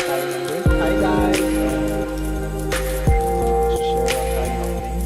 tayo ng link. Hi guys! Share lang tayo ng links.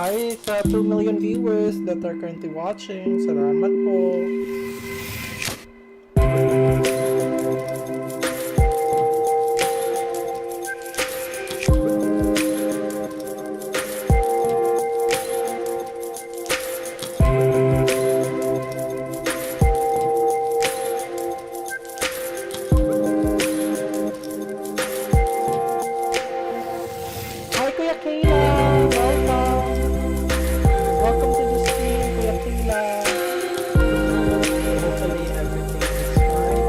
Hi sa 2 million viewers that are currently watching. Salamat po. Hi Kuya Kayla! Welcome! Welcome to the stream, Kuya Kayla. Hopefully everything is fine.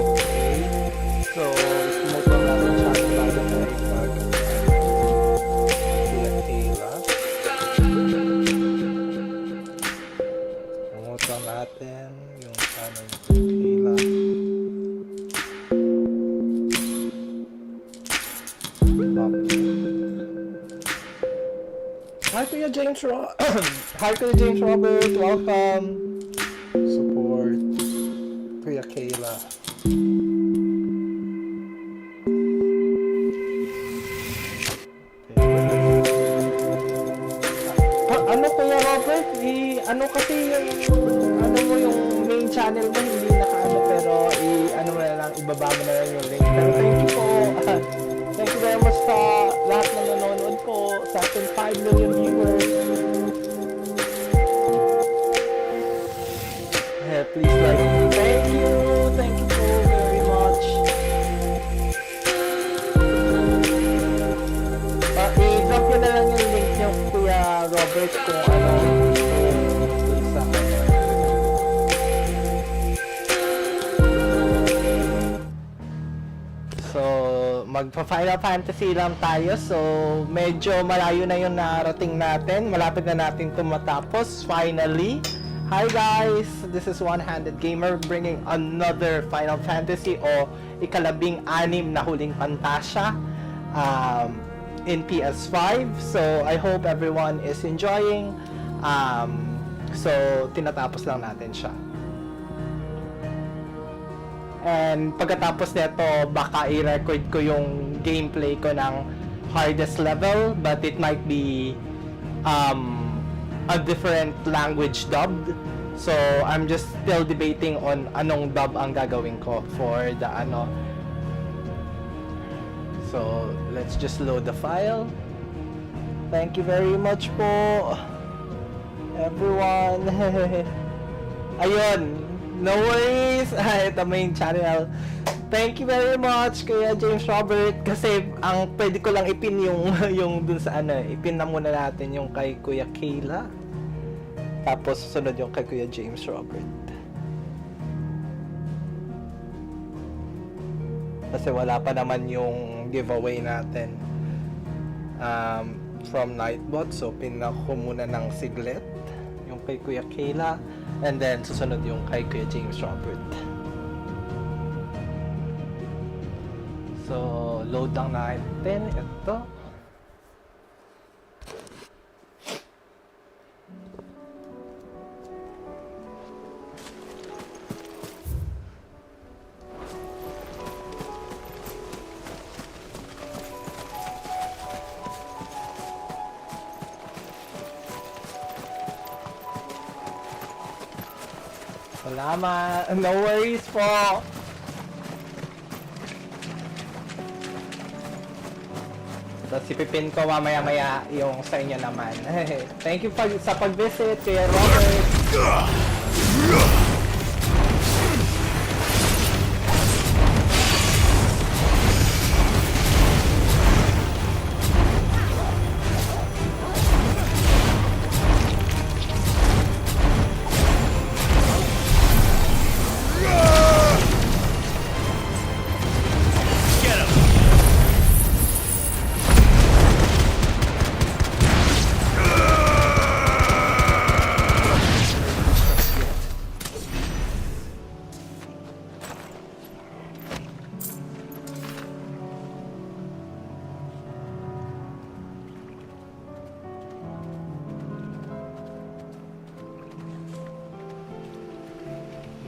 Okay. So, promote lang natin channel bago tayo mag Kuya Kayla. Promote lang natin yung channel ni Kuya Kayla. Hi Kuya James Hi Kuya James Robert, welcome. Support Kuya Kayla. Ano Kuya Robert? Ano kasi yung ano mo yung main channel mo hindi nakaano pero ano mo na lang ibaba mo na lang yung link. Pero thank you po. Thank you very much sa lahat ng nanonood po sa ating 5 million viewers. Please like. Thank you po very much. I-drop nyo na lang yung link nyo Kuya Robert kung ano sa So, magpa-Final Fantasy lang tayo. So, medyo malayo na yung narating natin. Malapit na natin ito matapos. Finally. Hi guys! This is One-Handed Gamer bringing another Final Fantasy o ikalabing-anim na huling Pantasya in PS5. So, I hope everyone is enjoying. So, tinatapos lang natin siya. And pagkatapos nito, baka i-record ko yung gameplay ko ng hardest level, but it might be a different language dubbed. So I'm just still debating on anong dub ang gagawin ko for the ano. So let's just load the file. Thank you very much po everyone. Ayun, no worries. Ito main channel. Thank you very much Kuya James Robert kasi ang pwede ko lang ipin yung dun sa ano, ipin na muna natin yung kay Kuya Kayla. Tapos susunod yung kay Kuya James Robert. Kasi wala pa naman yung giveaway natin from Nightbot. So pina ko muna ng siglet yung kay Kuya Kayla. And then susunod yung kay Kuya James Robert. So, load lang natin ito. Salamat. No worries po. Tapos ipipin ko mamaya-maya yung sa inyo naman. Thank you sa pag-visit, Kuya Robert.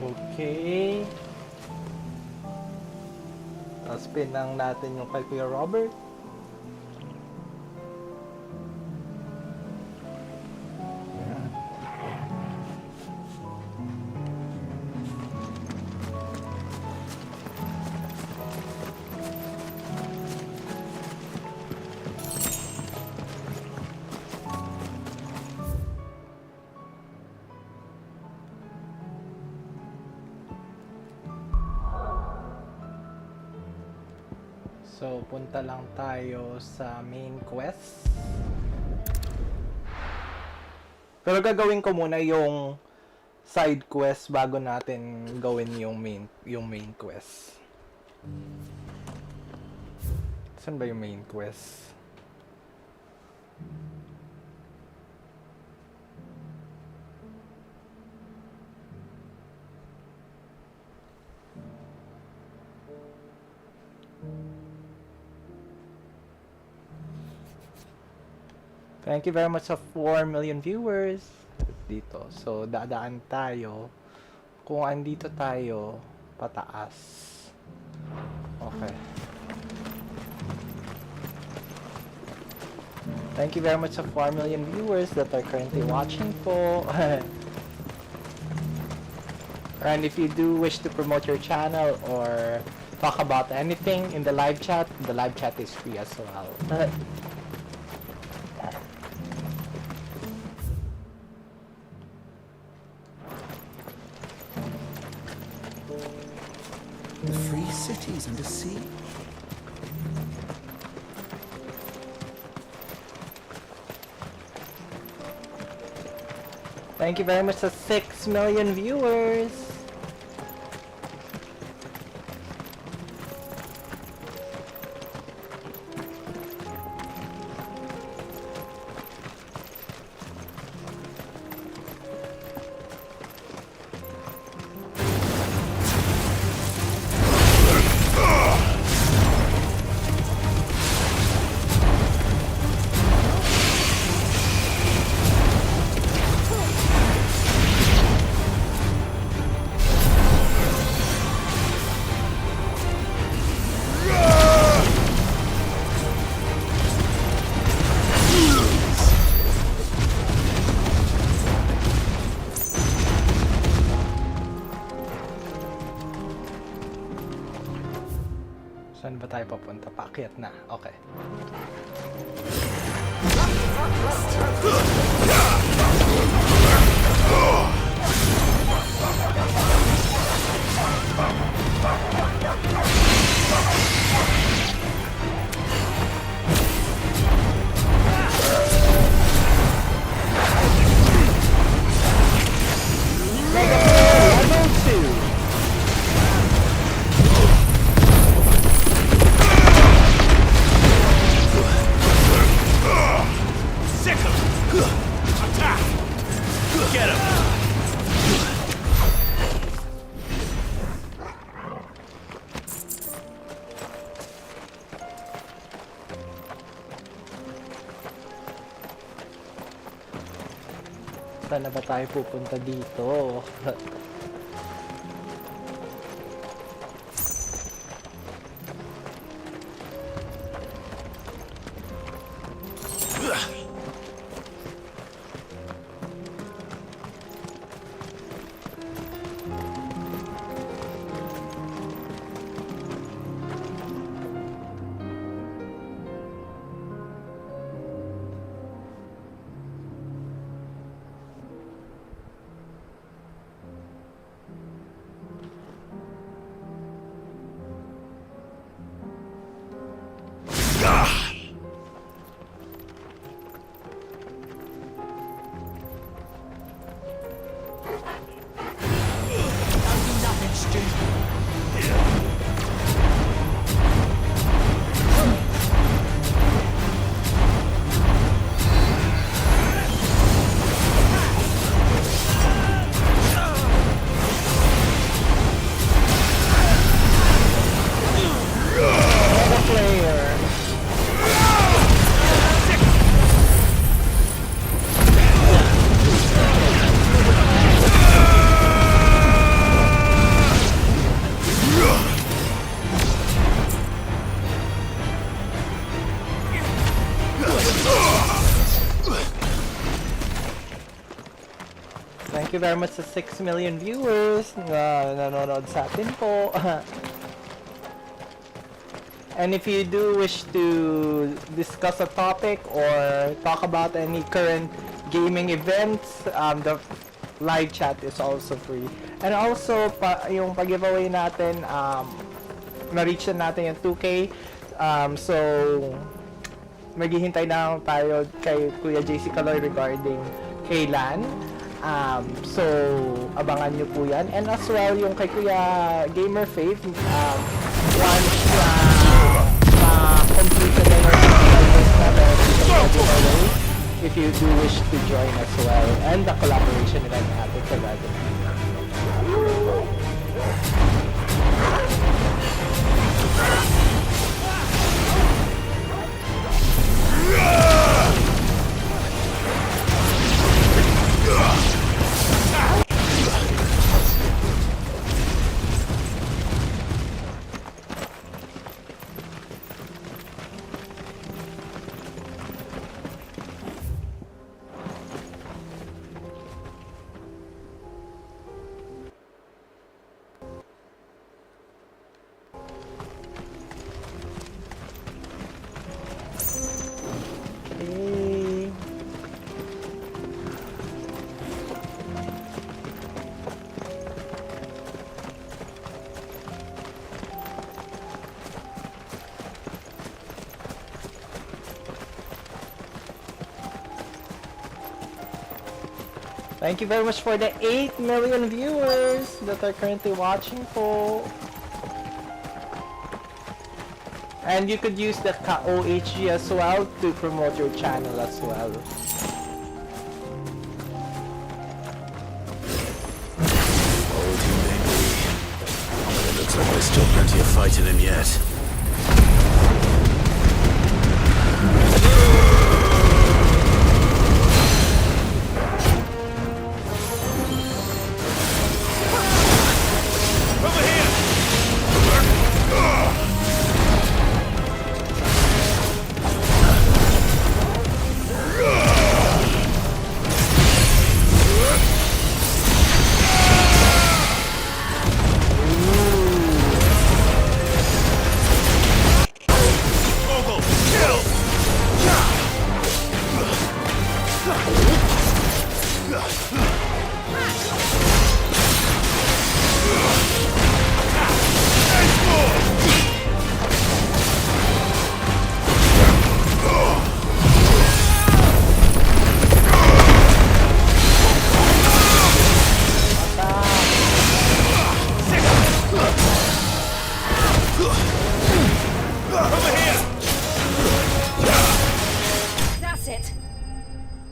Okay. Spin lang natin yung kay Kuya Robert. So, punta lang tayo sa main quest. Pero gagawin ko muna yung side quest bago natin gawin yung main quest. Saan ba yung main quest? Thank you very much sa 4 million viewers dito. So, dadaan tayo. Kung andito tayo, pataas. Okay. Thank you very much sa 4 million viewers that are currently watching po. And if you do wish to promote your channel or talk about anything in the live chat is free as well. The free cities under sea. Thank you very much to 6 million viewers. Saan ba tayo papunta? Paakyat na. Okay. Saan na ba tayo pupunta dito? Thank you very much sa 6 million viewers na nanonood sa atin po. And if you do wish to discuss a topic or talk about any current gaming events, the live chat is also free. And also, yung pag-giveaway natin, na-reach na natin yung 2K. So, maghihintay na tayo kay Kuya JC Kaloy regarding kailan. So, abangan nyo po yan. And as well, yung kay Kuya Gamer Faith, once completed na yung if you do wish to join as well. And the collaboration event happens already. Thank you very much for the 8 million viewers that are currently watching po. And you could use the OHG as well to promote your channel as well. It looks like there's still plenty of fight in him yet.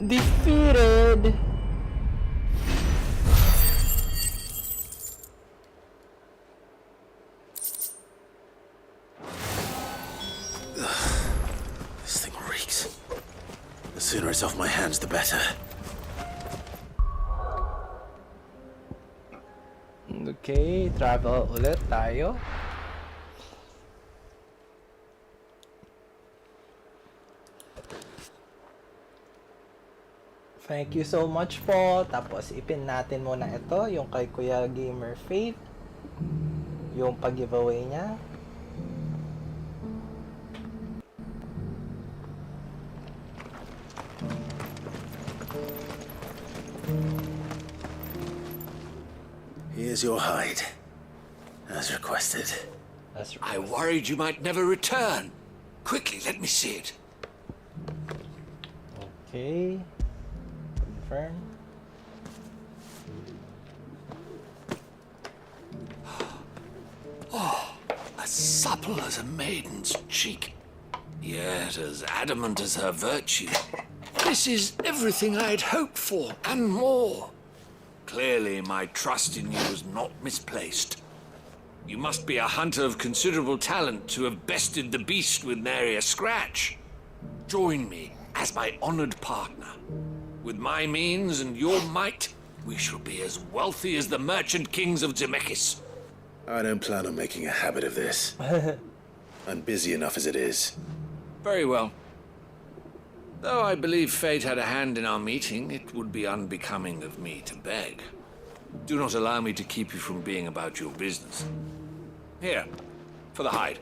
Defeated. This thing reeks. The sooner it's off my hands, the better. Okay, travel ulit tayo. Thank you so much po. Tapos ipin natin muna ito, yung kay Kuya Gamer Faith. Yung pag-giveaway niya. Here's your hide, as requested. I worried you might never return. Quickly, let me see it. Okay. Confirm. Oh, as supple as a maiden's cheek, yet as adamant as her virtue. This is everything I had hoped for, and more. Clearly, my trust in you was not misplaced. You must be a hunter of considerable talent to have bested the beast with nary a scratch. Join me as my honored partner. With my means and your might, we shall be as wealthy as the merchant kings of Zemeckis. I don't plan on making a habit of this. I'm busy enough as it is. Very well. Though I believe fate had a hand in our meeting, it would be unbecoming of me to beg. Do not allow me to keep you from being about your business. Here, for the hide.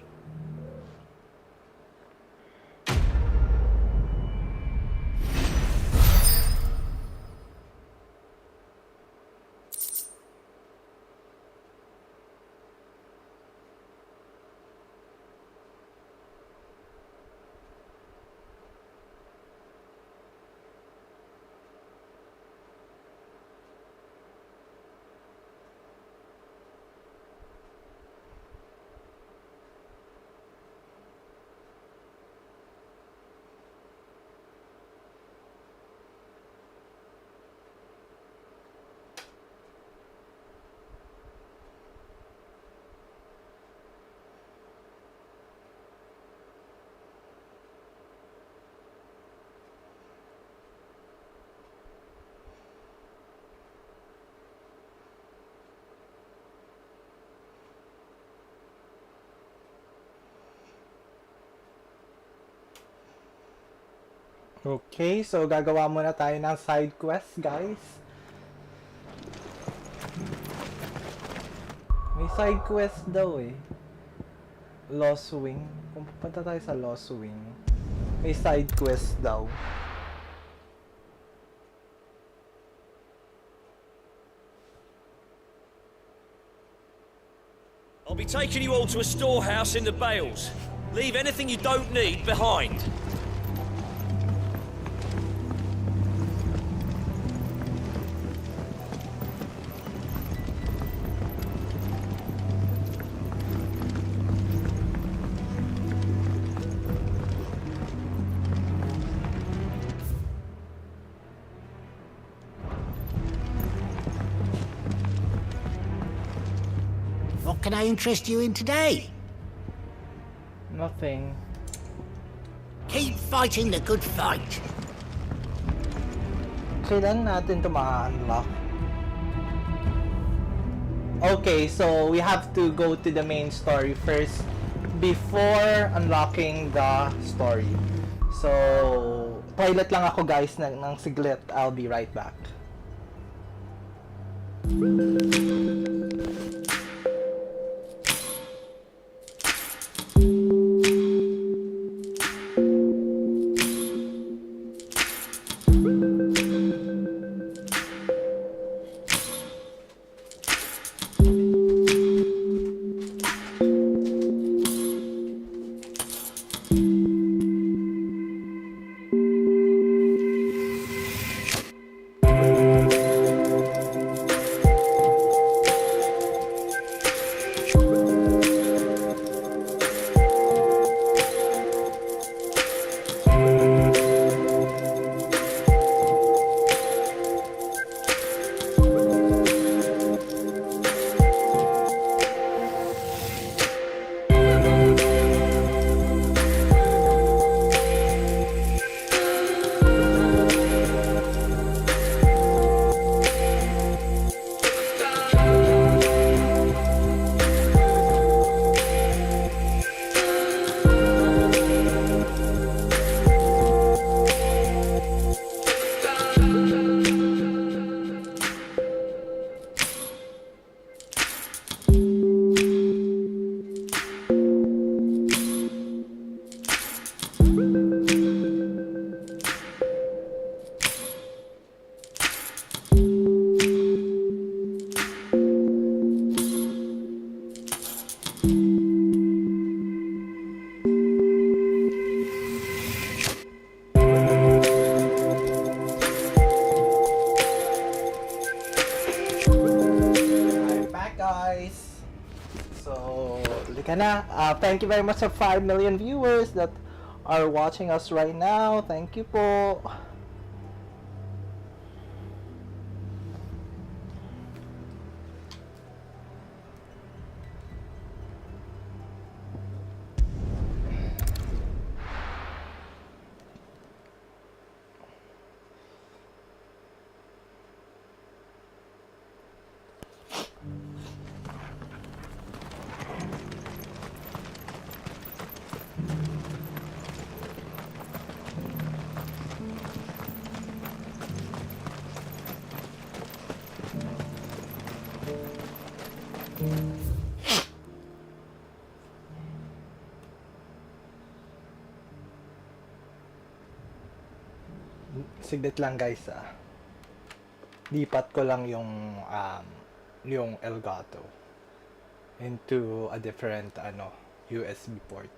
Okay, so gagawa muna tayo ng side quest, guys. May side quest daw eh. Lost Wing. Kung pupunta tayo sa Lost Wing, may side quest daw. I'll be taking you all to a storehouse in the Bales. Leave anything you don't need behind. What can I interest you in today? Nothing. Keep fighting the good fight. Kailan natin ito ma-unlock? Okay, so we have to go to the main story first before unlocking the story. So, toilet lang ako guys ng siglit. I'll be right back. Thank you very much sa 5 million viewers that are watching us right now. Thank you po. Siglit lang guys lipat ko lang yung Elgato into a different USB port.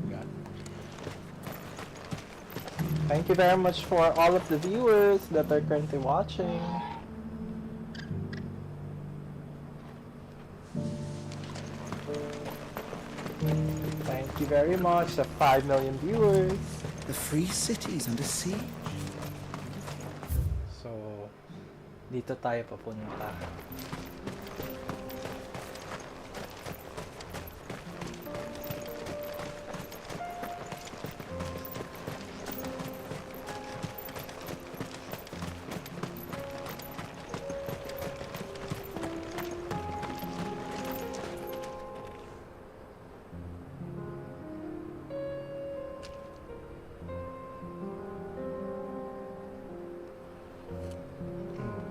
Got it. Thank you very much for all of the viewers that are currently watching. Thank you very much, the 5 million viewers. The free cities under siege. So, dito tayo papunta.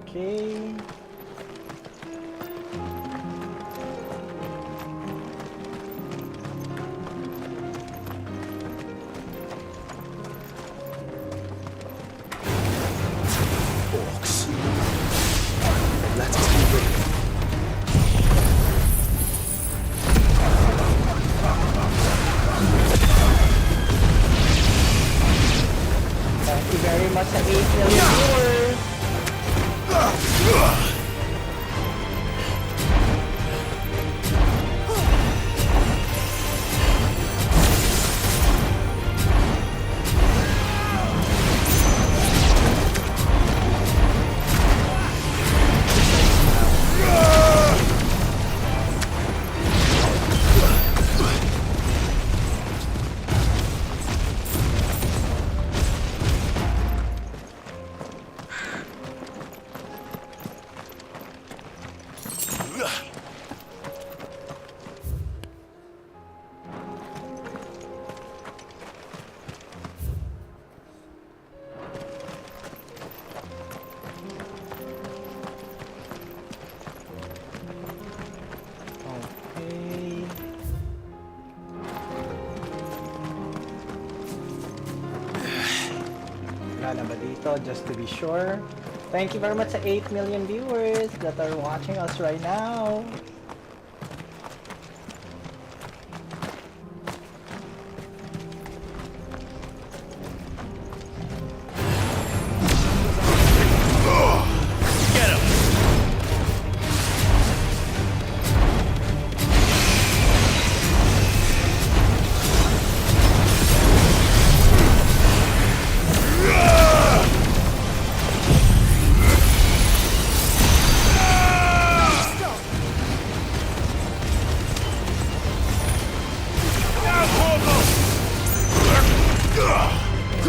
Okay. Orcs. Let us be brave. Thank you very much sa 8 million viewers. Wala na ba dito, just to be sure. Thank you very much sa 8 million viewers that are watching us right now.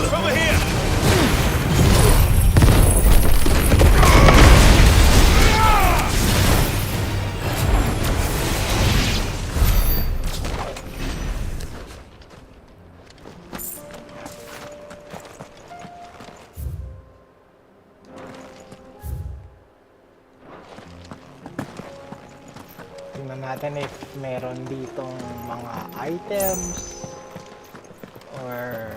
Over here! Tingnan natin if meron ditong mga items or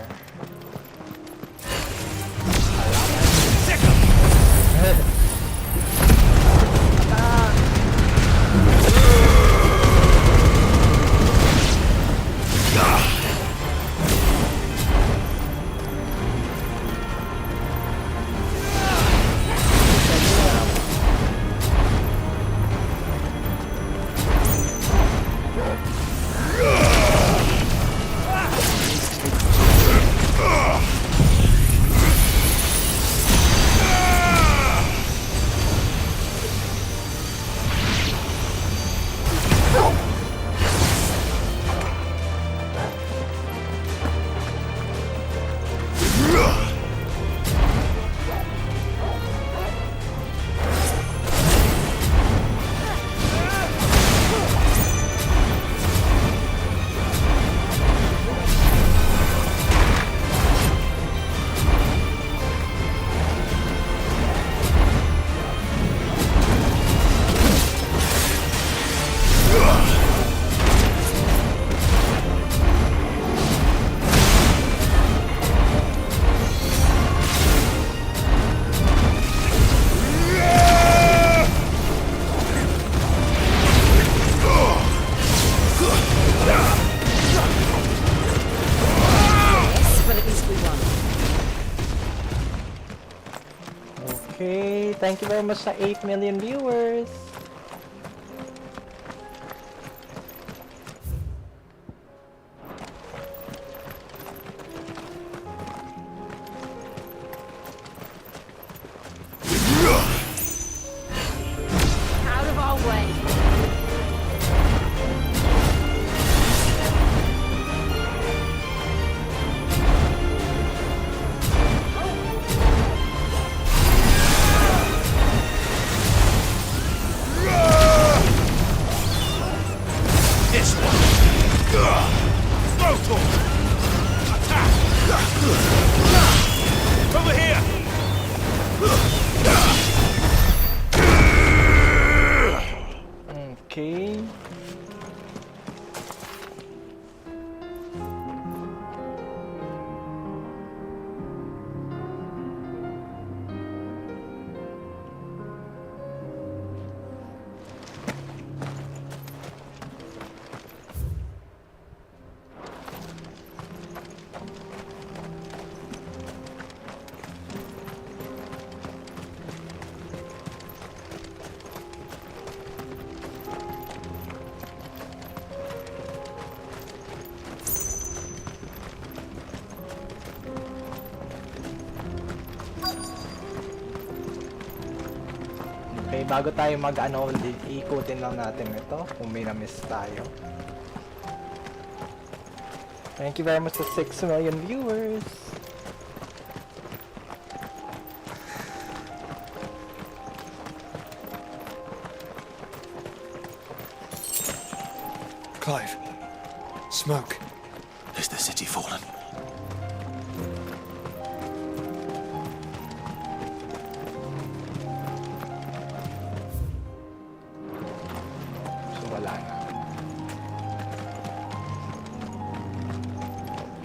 Thank you very much sa 8 million viewers. Out of our way. This one. Brutal. Attack. Over here. Okay. Okay, bago tayo mag-ano, ikutin lang natin ito kung may na-miss tayo. Thank you very much to 6 million viewers. Clive. Smoke. Is the city fallen? So wala na.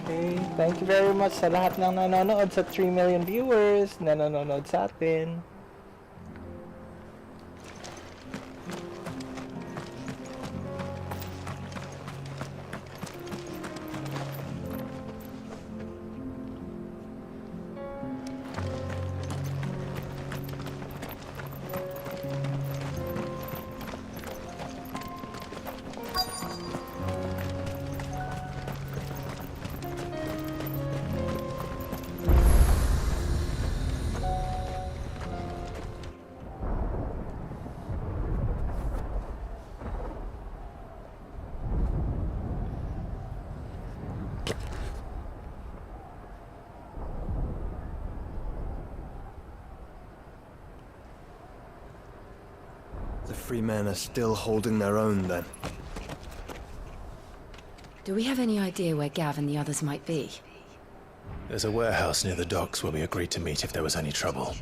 Okay, thank you very much sa lahat ng nanonood, sa 3 million viewers na nanonood sa atin. The free men are still holding their own, then. Do we have any idea where Gav and the others might be? There's a warehouse near the docks where we agreed to meet if there was any trouble.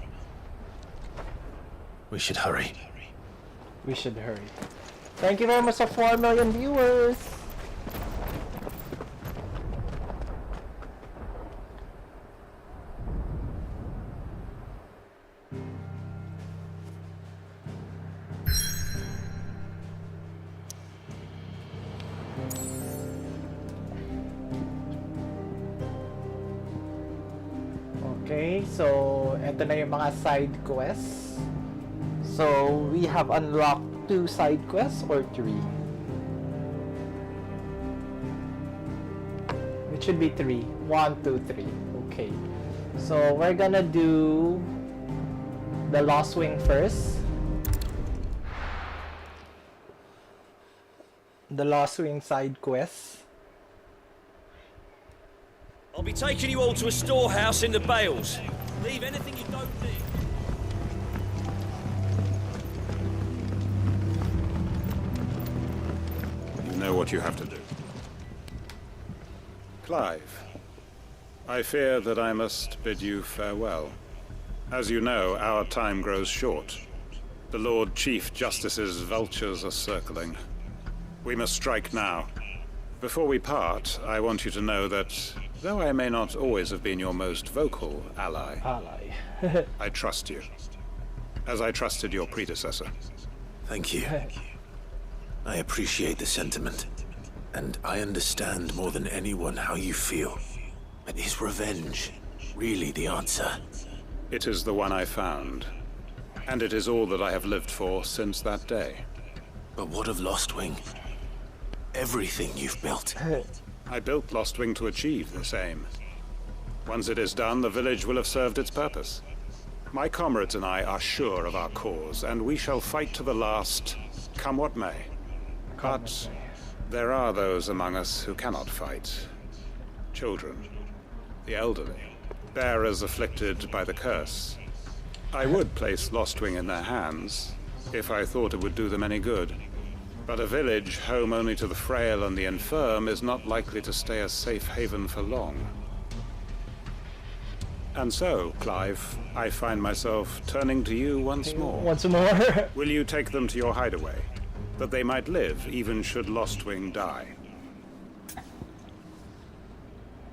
We should hurry. We should hurry. Thank you very much sa 4 million viewers. Okay, so ito na yung mga side quests. So we have unlocked 2 side quests or 3. It should be 3. 1, 2, 3. Okay. So we're gonna do the Lost Wing first. The Lost Wing side quest. I'll be taking you all to a storehouse in the Bales. Leave anything you don't need. You know what you have to do. Clive, I fear that I must bid you farewell. As you know, our time grows short. The Lord Chief Justice's vultures are circling. We must strike now. Before we part, I want you to know that, though I may not always have been your most vocal ally, I trust you, as I trusted your predecessor. Thank you. I appreciate the sentiment, and I understand more than anyone how you feel. But is revenge really the answer? It is the one I found. And it is all that I have lived for since that day. But what of Lostwing? Everything you've built. I built Lostwing to achieve this aim. Once it is done, the village will have served its purpose. My comrades and I are sure of our cause, and we shall fight to the last, come what may. But there are those among us who cannot fight. Children, the elderly, bearers afflicted by the curse. I would place Lostwing in their hands, if I thought it would do them any good. But a village home only to the frail and the infirm is not likely to stay a safe haven for long. And so, Clive, I find myself turning to you once more. Once more. Will you take them to your hideaway, that they might live even should Lostwing die?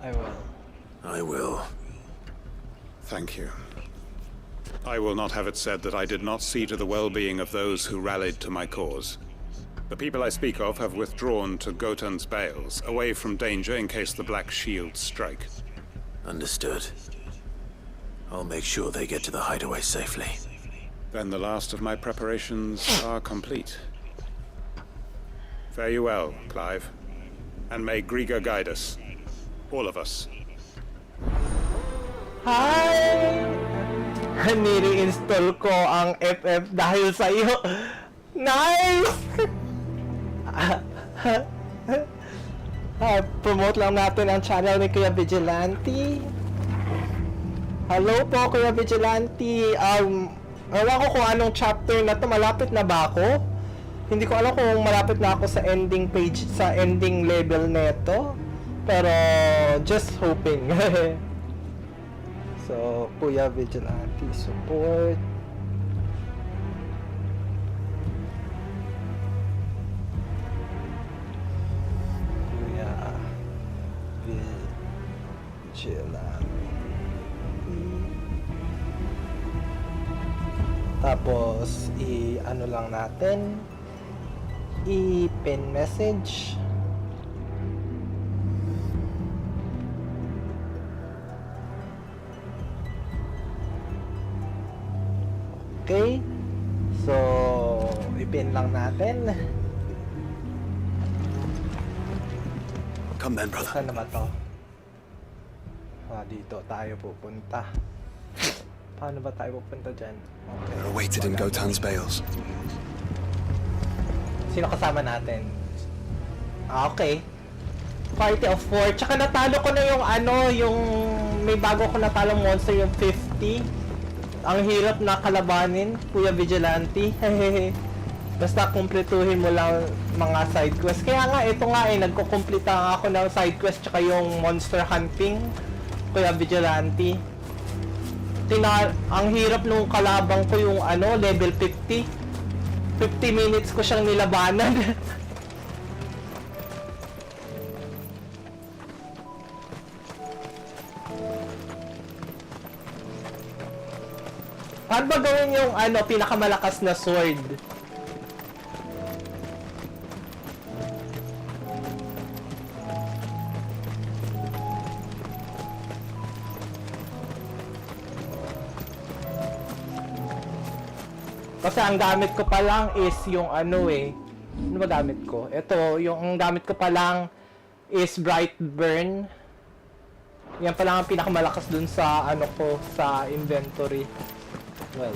I will. I will. Thank you. I will not have it said that I did not see to the well-being of those who rallied to my cause. The people I speak of have withdrawn to Gotan's Bales, away from danger in case the Black Shields strike. Understood. I'll make sure they get to the hideaway safely. Then the last of my preparations are complete. Fare you well, Clive. And may Griga guide us. All of us. Hi! Nire-install ko ang FF dahil sa iyo. Nice! Promote lang natin ang channel ni Kuya Vigilante. Hello po, Kuya Vigilante. Ewan ko kung anong chapter na to. Malapit na ba ako? Hindi ko alam kung malapit na ako sa ending page, sa ending level neto. Pero, just hoping. So, Kuya Vigilante support. Kuya Vigilante. Tapos, ano lang natin, i-pin message. Okay, so i-pin lang natin. Come then, brother. Saan naman to? Dito tayo pupunta. Paano ba tayo pupunta dyan? Okay. They're awaited in Gotan's Bales. Sino kasama natin? Okay. Party of 4. Tsaka natalo ko na yung yung may bago ko natalong monster, yung 50. Ang hirap na kalabanin, Kuya Vigilante. Basta kumpletuhin mo lang mga side quest. Kaya nga, ito nga nagkukumplita ako ng side quest tsaka yung monster hunting, Kuya Vigilante. Ang hirap nung kalabang ko yung level 50. 50 minutes ko siyang nilabanan. Paano ba gawin yung pinakamalakas na sword? Kasi ang gamit ko pa lang is yung Ano ba gamit ko? Ito, yung gamit ko pa lang is Bright Burn. Yan pa lang ang pinakamalakas dun sa ko sa inventory. Well.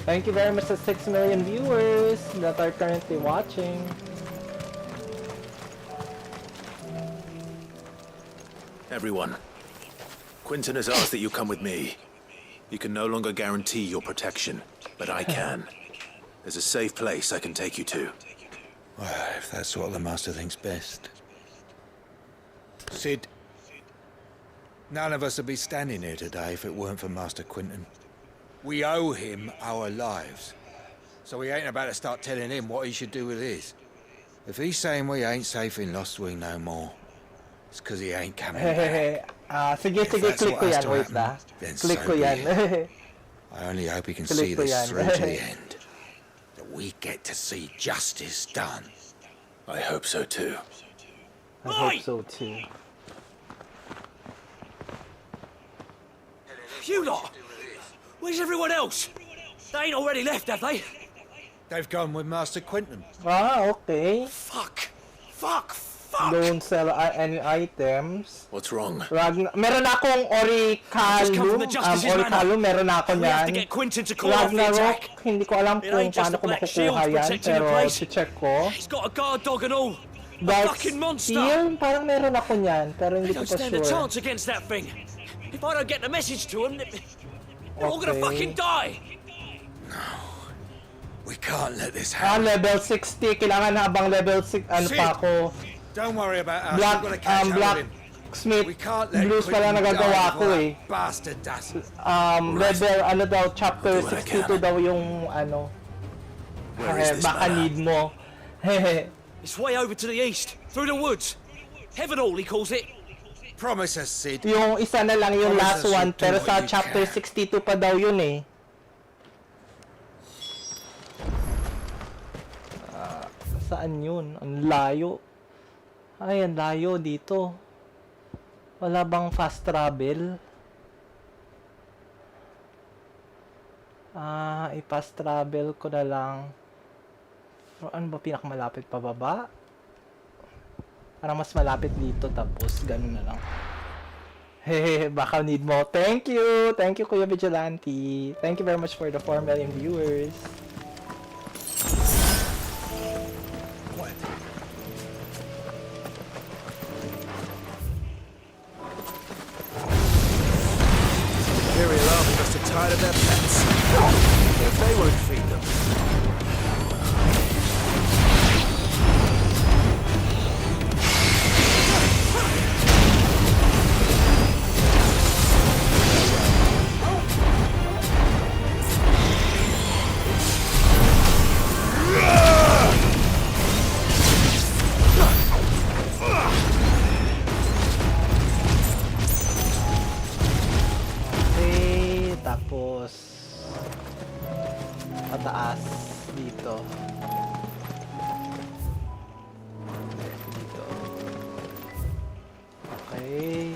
Thank you very much to 6 million viewers that are currently watching. Everyone, Quinton has asked that you come with me. You can no longer guarantee your protection, but I can. There's a safe place I can take you to. Well, if that's what the Master thinks best. Sid, none of us would be standing here today if it weren't for Master Quinton. We owe him our lives. So we ain't about to start telling him what he should do with his. If he's saying we ain't safe in Lostwing no more, it's because he ain't coming back. Sige, click ko yan. Wait na. Click ko yan. I only hope he can see this through to the end. That we get to see justice done. I hope so too. I hope so too. You lot! Where's everyone else? They ain't already left, have they? They've gone with Master Quinton. Ah, okay. Fuck! Fuck! Don't sell any items. What's wrong? Meron akong Orichalum. Orichalum, meron ako We have to niyan. get Quinton to call off the Ragnarok, attack. hindi ko alam It kung ain't just paano the ko black makukuha shields yan, protecting the pero place. check ko. He's got a guard dog and all. A Dark fucking monster. Steel, parang meron ako niyan, pero hindi They ko don't pa stand a sure. chance against that thing. If I don't get the message to them, they're all gonna Okay. fucking die. We can't let this Ah, happen. level 60. Kailangan habang level 6, ano pa ako. Don't worry about us. Black, We've got to catch up with him. Blacksmith, We can't let blues pala Quinton nagagawa die ko before eh. that bastard does. Level, ano daw, chapter Do what I 62 daw yung, ano. Where is this Baka matter? need mo. Hehe. It's way over to the east, through the woods. Heaven Hall, he calls it. Promise us, Sid. Yung isa na lang yung last Promise us one, you'll do pero what sa you chapter can. 62 pa daw yun eh. Saan yun? Ang layo. Ay, ang layo dito. Wala bang fast travel? I-fast travel ko na lang. Ano ba pinakamalapit pababa? Parang mas malapit dito, tapos ganun na lang. Hehe, baka need mo. Thank you! Thank you, Kuya Vigilante. Thank you very much for the 4 million viewers. Very alarming must have tired of their pets. If they won't feed them. Okay, tapos pataas dito. Dito. Okay.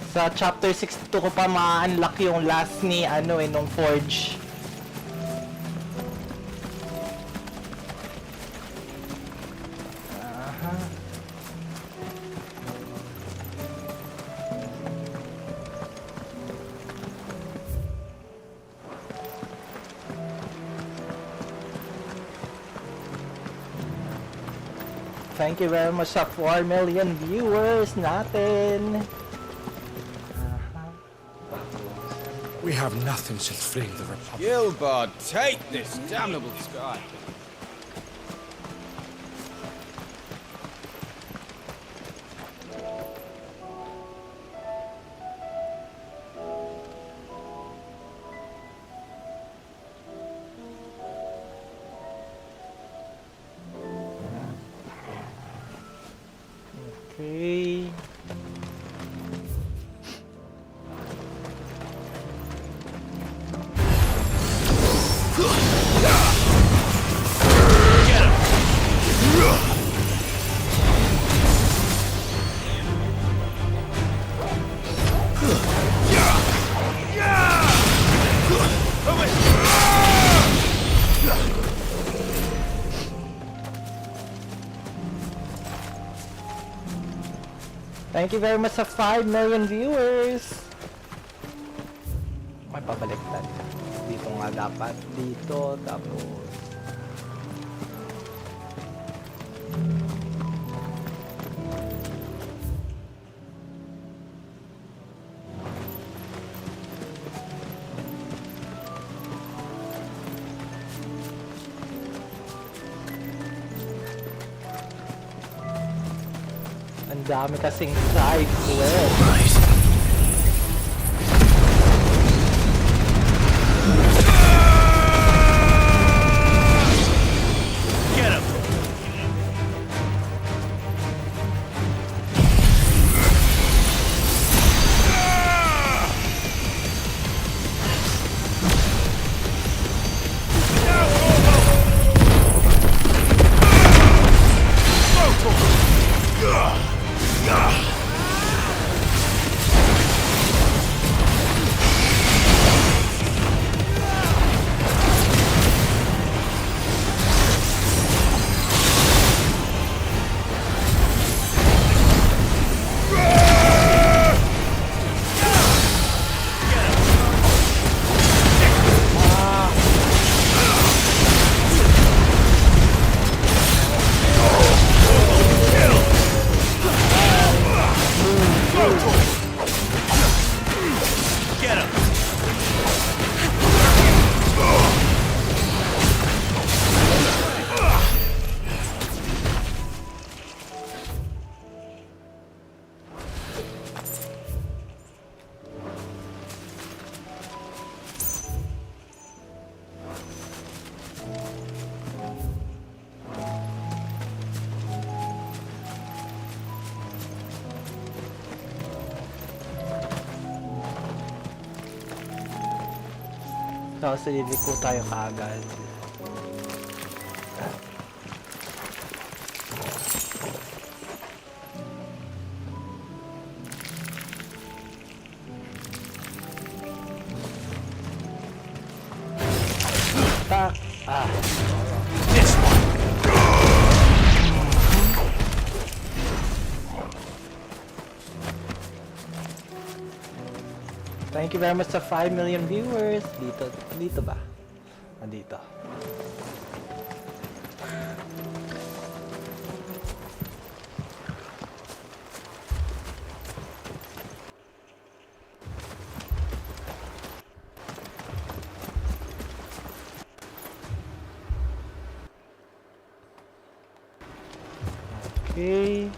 Sa chapter 62 ko pa ma-unlock yung last ni ano eh nung Forge. Thank you very much sa 4 million viewers natin. We have nothing since fleeing the Republic. Gilbert, take this damnable sky. Okay. Thank you very much sa 5 million viewers. May pabaliktad. Dito nga dapat. Dito, tapos... Ang dami kasing side quest. Get him! Tapos liliko tayo kaagad. Tak! Ah! This one. Thank you very much sa 5 million viewers. Dito ba? Dito. Okay.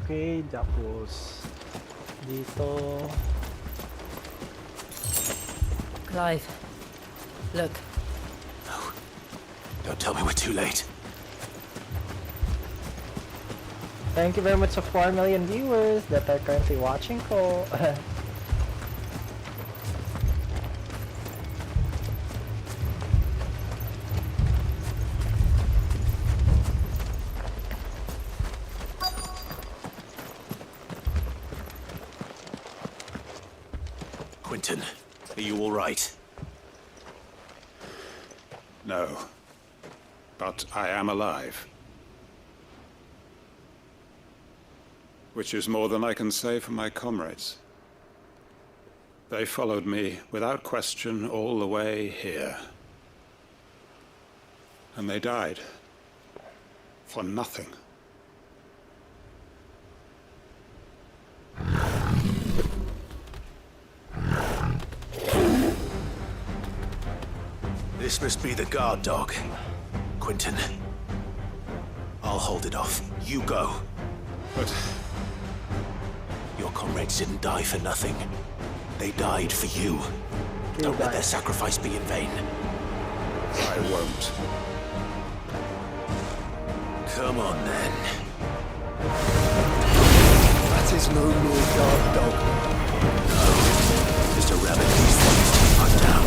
Okay, tapos dito. Clive, look. No. Don't tell me we're too late. Thank you very much sa 4 million viewers that are currently watching ko. Quentin, are you all right? No. But I am alive. Which is more than I can say for my comrades. They followed me without question all the way here. And they died. For nothing. This must be the guard dog. Quentin. I'll hold it off. You go. But your comrades didn't die for nothing. They died for you. Don't let their sacrifice be in vain. I won't. Come on, then. That is no more guard dog. No. Just a rabbit who's wanting to be put down.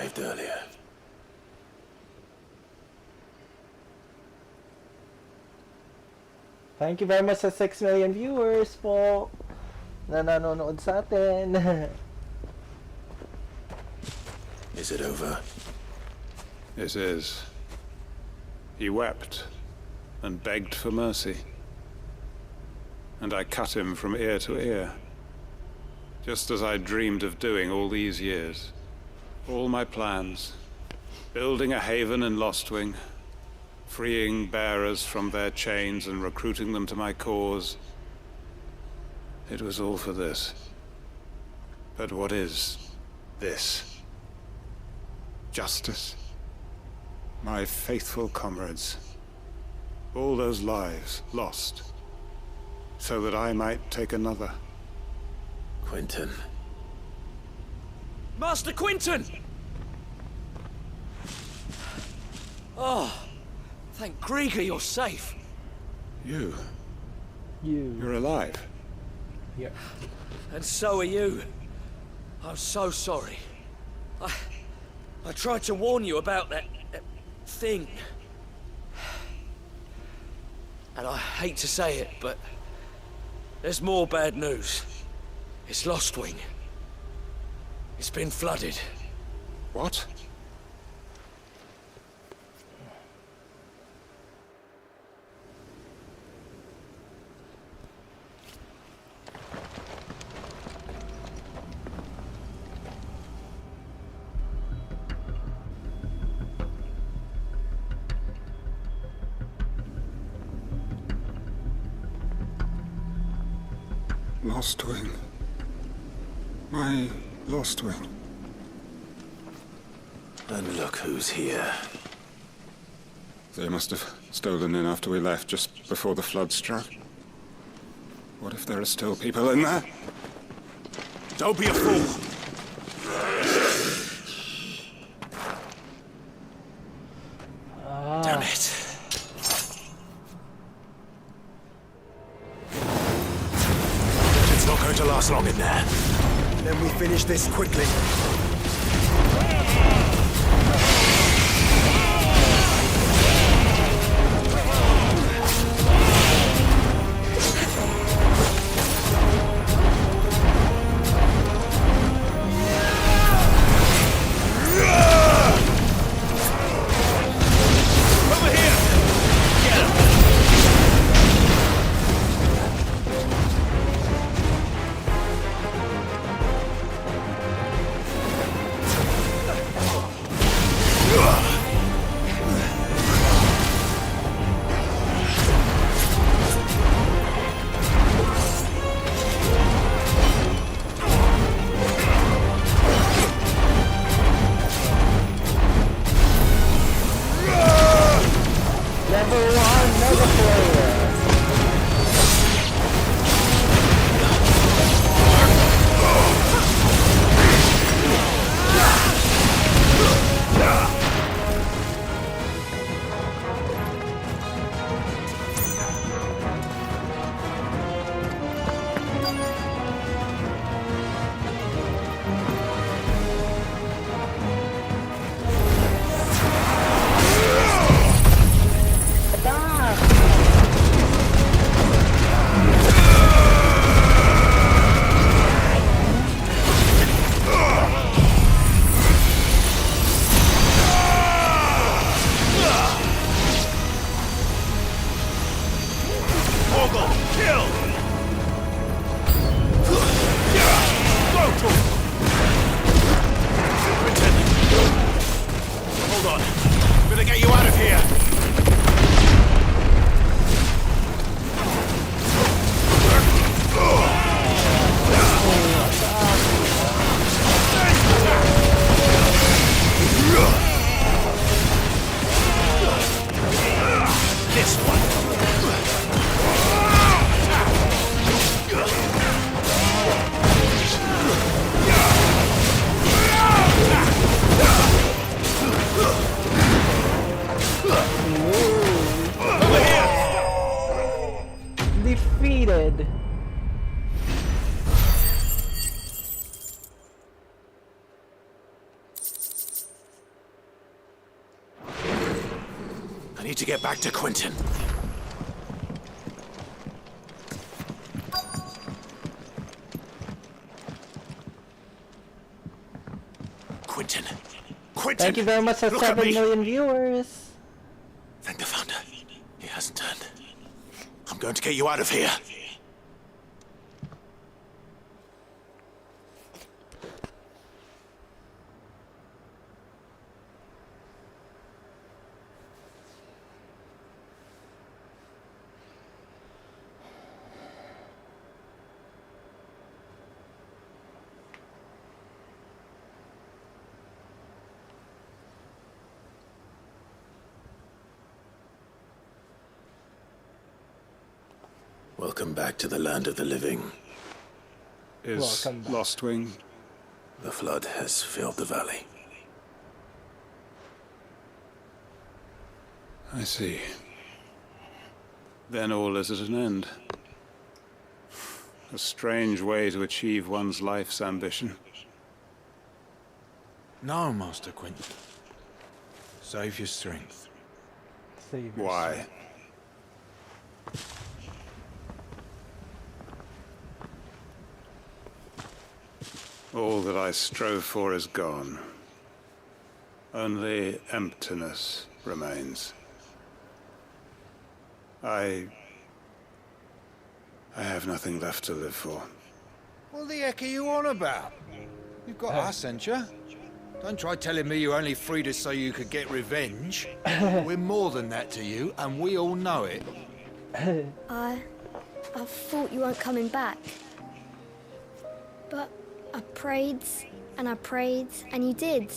arrived earlier. Thank you very much sa 6 million viewers po na nanonood sa atin. Is it over? It is. He wept and begged for mercy. And I cut him from ear to ear, just as I dreamed of doing all these years. All my plans, building a haven in Lostwing, freeing bearers from their chains and recruiting them to my cause. It was all for this. But what is this? Justice? My faithful comrades. All those lives lost, so that I might take another. Quentin. Master Quentin! Oh, thank Grieger you're safe. You're alive. Yeah. And so are you. I'm so sorry. I tried to warn you about that thing. And I hate to say it, but there's more bad news. It's Lostwing. It's been flooded. What? Lostwing. My Lostwing. And look who's here. They must have stolen in after we left, just before the flood struck. What if there are still people in there? Don't be a fool! Damn it. It's not going to last long in there. Then we finish this quickly. Defeated. to get back to Quentin. Quentin! Quentin! Thank you very much for Look at 7 me. million viewers. Thank the founder. He hasn't turned. I'm going to get you out of here. Welcome back to the land of the living. Is Welcome back. Lostwing? The flood has filled the valley. I see. Then all is at an end. A strange way to achieve one's life's ambition. No, Master Quentin. Save your strength. Save Why? yourself. All that I strove for is gone. Only emptiness remains. I have nothing left to live for. What the heck are you on about? You've got us, ain't you? Don't try telling me you only freed us so you could get revenge. We're more than that to you, and we all know it. I thought you weren't coming back. But I prayed, and you did.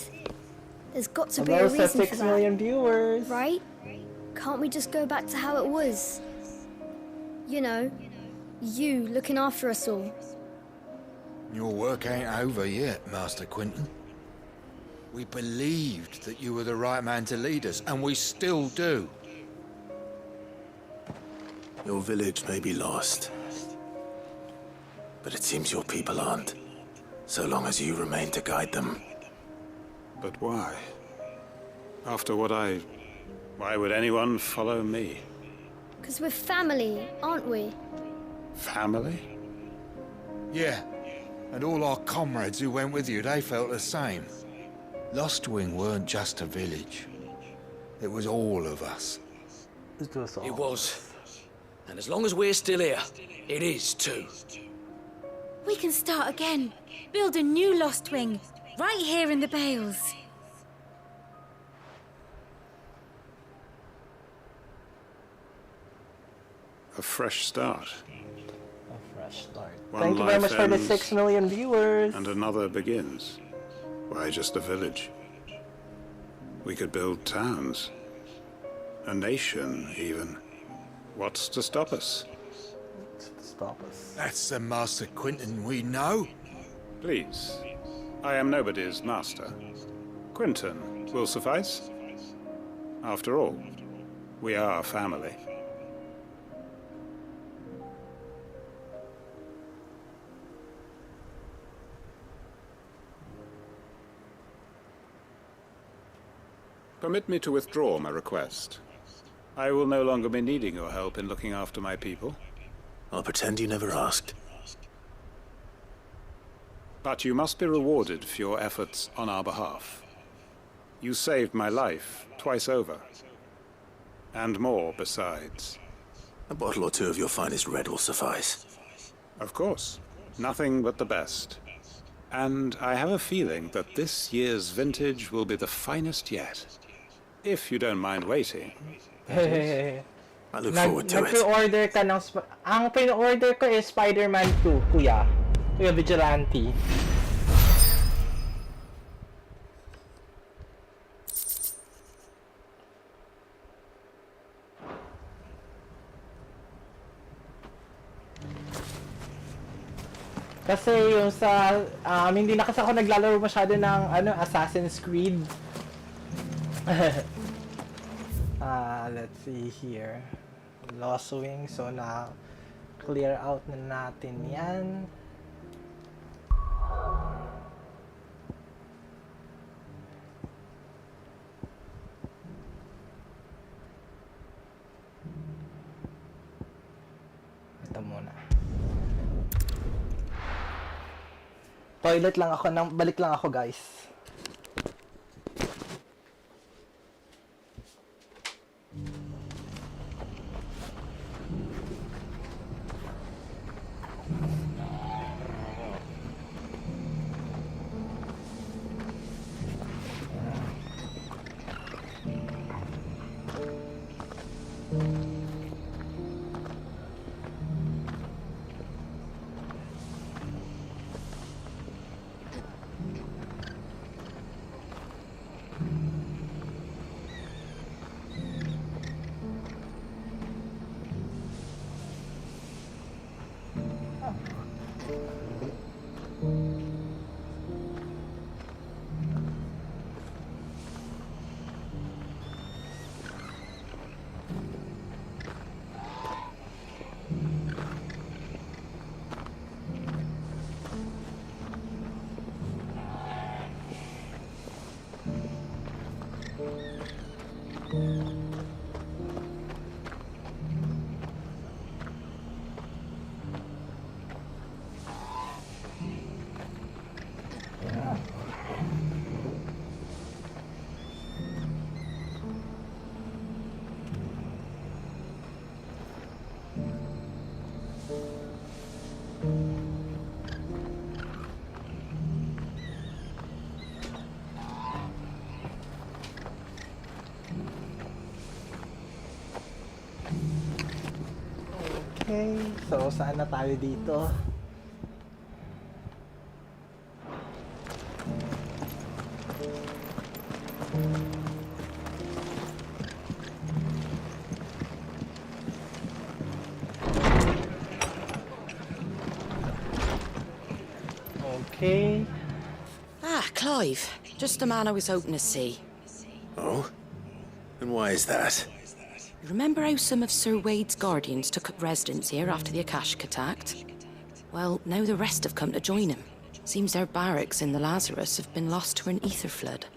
There's got to be a Almost at reason for 6 that, million viewers. right? Can't we just go back to how it was? You know, you looking after us all. Your work ain't over yet, Master Quentin. We believed that you were the right man to lead us, and we still do. Your village may be lost, but it seems your people aren't, so long as you remain to guide them. But why? After what why would anyone follow me? 'Cause we're family, aren't we? Family? Yeah, and all our comrades who went with you, they felt the same. Lostwing weren't just a village. It was all of us. It was all. It was. And as long as we're still here, it is too. We can start again. Build a new Lost Wing, right here in the Bales. A fresh start. A fresh start. One Thank you very life much for the ends, 6 million viewers. And another begins. Why just a village? We could build towns. A nation, even. What's to stop us? Stop us. That's the Master Quentin we know. Please. I am nobody's master. Quentin will suffice. After all, we are family. Permit me to withdraw my request. I will no longer be needing your help in looking after my people. I'll pretend you never asked. But you must be rewarded for your efforts on our behalf. You saved my life twice over. And more besides. A bottle or two of your finest red will suffice. Of course. Nothing but the best. And I have a feeling that this year's vintage will be the finest yet. If you don't mind waiting. I look forward to it. Nag-pre-order ka ng... Ang pre-order ko is Spider-Man 2, Kuya. Kuya Vigilante. Kasi yung sa... hindi na kasi ako naglalaro masyado ng Assassin's Creed. Let's see here. Lost Wing. So, na-clear out na natin yan. Ito muna. Toilet lang ako, balik lang ako guys. Okay, so saan na tayo dito? Okay. Ah, Clive. Just the man I was hoping to see. Oh? And why is that? You remember how some of Sir Wade's guardians took up residence here after the Akashic attacked? Well, now the rest have come to join him. Seems their barracks in the Lazarus have been lost to an ether flood.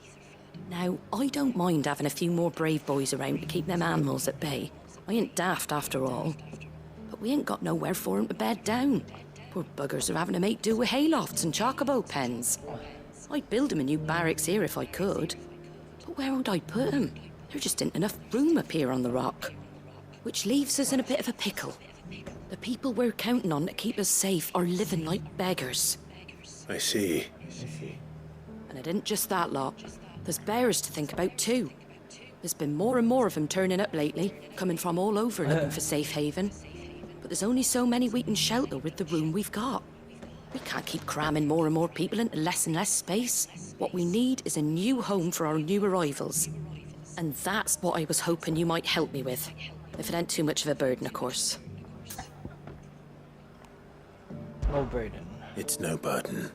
Now, I don't mind having a few more brave boys around to keep them animals at bay. I ain't daft after all. But we ain't got nowhere for 'em to bed down. Poor buggers are having to make do with haylofts and chocobo pens. I'd build 'em a new barracks here if I could. But where would I put 'em? There just ain't enough room up here on the rock. Which leaves us in a bit of a pickle. The people we're counting on to keep us safe are living like beggars. I see. And it isn't just that lot. There's bears to think about too. There's been more and more of them turning up lately, coming from all over looking for safe haven. But there's only so many we can shelter with the room we've got. We can't keep cramming more and more people into less and less space. What we need is a new home for our new arrivals. And that's what I was hoping you might help me with. If it ain't too much of a burden, of course. No burden. It's no burden.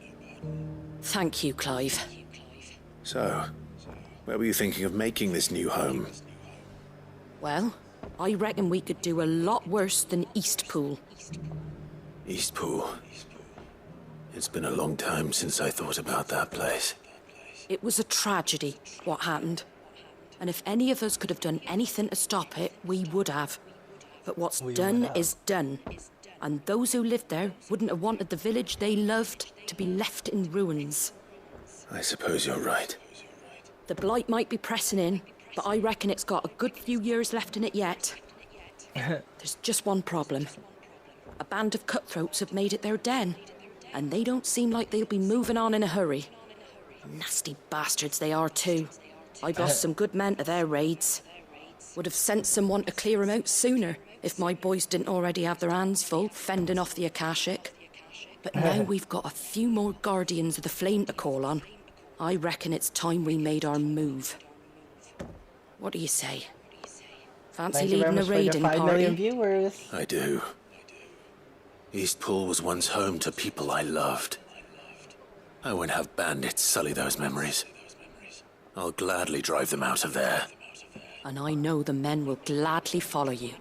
Thank you, Clive. So, where were you thinking of making this new home? Well, I reckon we could do a lot worse than Eastpool. Eastpool. It's been a long time since I thought about that place. It was a tragedy, what happened. And if any of us could have done anything to stop it, we would have. But what's done is done. And those who lived there wouldn't have wanted the village they loved to be left in ruins. I suppose you're right. The blight might be pressing in, but I reckon it's got a good few years left in it yet. There's just one problem. A band of cutthroats have made it their den, and they don't seem like they'll be moving on in a hurry. Nasty bastards they are too. I've lost some good men to their raids. Would have sent someone to clear them out sooner if my boys didn't already have their hands full fending off the Akashic. But now we've got a few more guardians of the flame to call on. I reckon it's time we made our move. What do you say? Fancy leading a raiding party? 5 million viewers. I do. Eastpool was once home to people I loved. I won't have bandits sully those memories. I'll gladly drive them out of there. And I know the men will gladly follow you.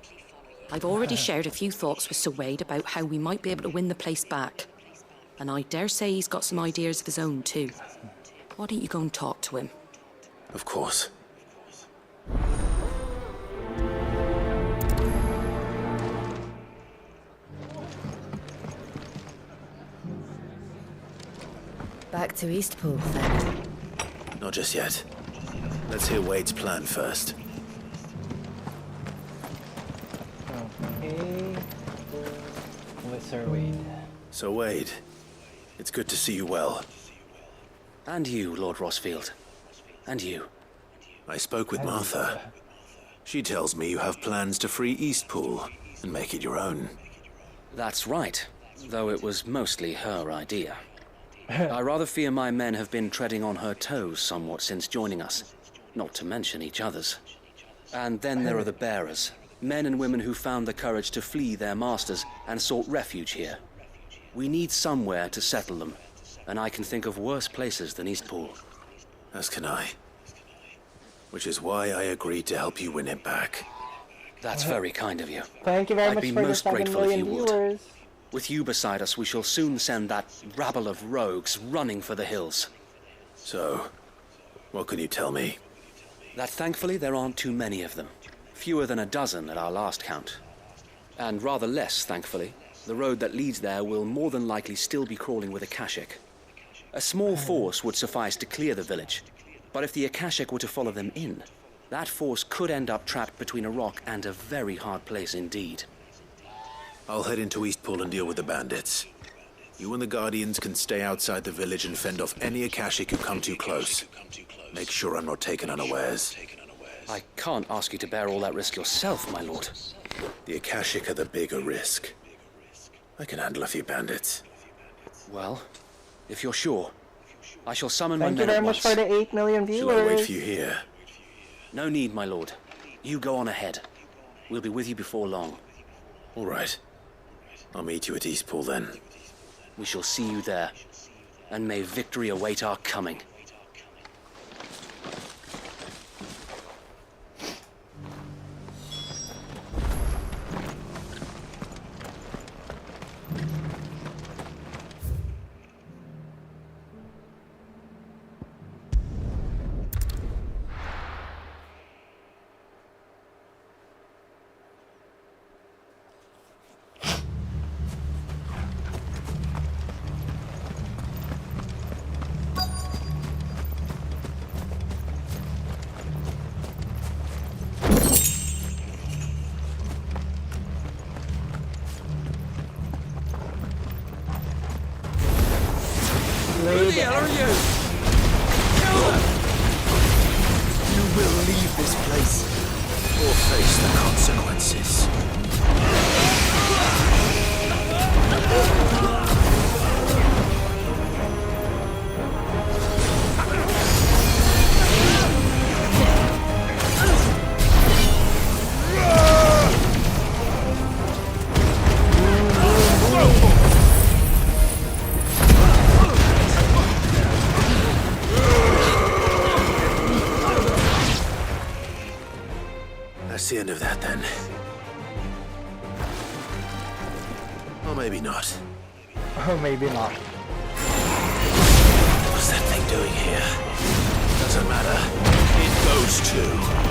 I've already shared a few thoughts with Sir Wade about how we might be able to win the place back. And I dare say he's got some ideas of his own too. Why don't you go and talk to him? Of course. Back to Eastpool, then. Not just yet. Let's hear Wade's plan first. Okay. With Sir Wade. So Wade, it's good to see you well. And you, Lord Rossfield. And you. I spoke with Martha. She tells me you have plans to free Eastpool and make it your own. That's right, though it was mostly her idea. I rather fear my men have been treading on her toes somewhat since joining us, not to mention each other's. And then there are the bearers, men and women who found the courage to flee their masters and sought refuge here. We need somewhere to settle them, and I can think of worse places than Eastpool. As can I. Which is why I agreed to help you win it back. That's very kind of you. Thank you very I'd much be for the most 7 grateful if million you would. viewers. With you beside us, we shall soon send that rabble of rogues running for the hills. So, what can you tell me? That thankfully there aren't too many of them. Fewer than a dozen at our last count. And rather less, thankfully, the road that leads there will more than likely still be crawling with Akashic. A small force would suffice to clear the village, but if the Akashic were to follow them in, that force could end up trapped between a rock and a very hard place indeed. I'll head into Eastpool and deal with the bandits. You and the Guardians can stay outside the village and fend off any Akashic who come too close. Make sure I'm not taken unawares. I can't ask you to bear all that risk yourself, my lord. The Akashic are the bigger risk. I can handle a few bandits. Well, if you're sure, I shall summon my men at Thank you very much once. for the 8 million Shall I wait viewers. for you here? No need, my lord. You go on ahead. We'll be with you before long. All right. I'll meet you at Eastpool then. We shall see you there, and may victory await our coming. Who the hell are you? Kill them! You will leave this place. Or face the consequences. That's the end of that, then. Or maybe not. Or maybe not. What's that thing doing here? Doesn't matter. It goes too.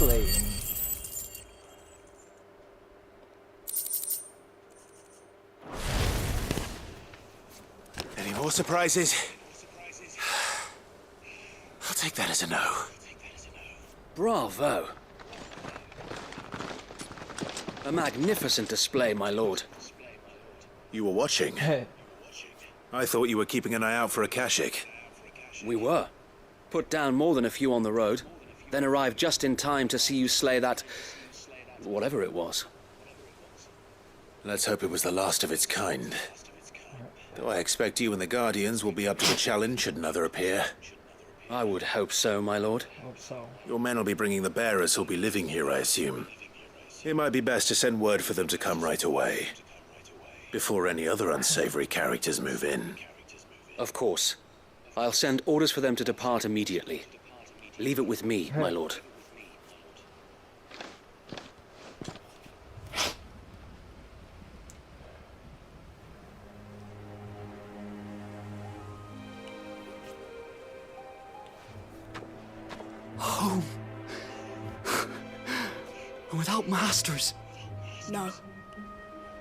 Flame. Any more surprises? I'll take that as a no. Bravo. A magnificent display, my lord. You were watching? I thought you were keeping an eye out for a Kashik. We were. Put down more than a few on the road, then arrived just in time to see you slay that... whatever it was. Let's hope it was the last of its kind. Though I expect you and the Guardians will be up to the challenge should another appear. I would hope so, my lord. Hope so. Your men will be bringing the bearers who'll be living here, I assume. It might be best to send word for them to come right away, before any other unsavory characters move in. Of course. I'll send orders for them to depart immediately. Leave it with me, my lord. Home. Without masters. No.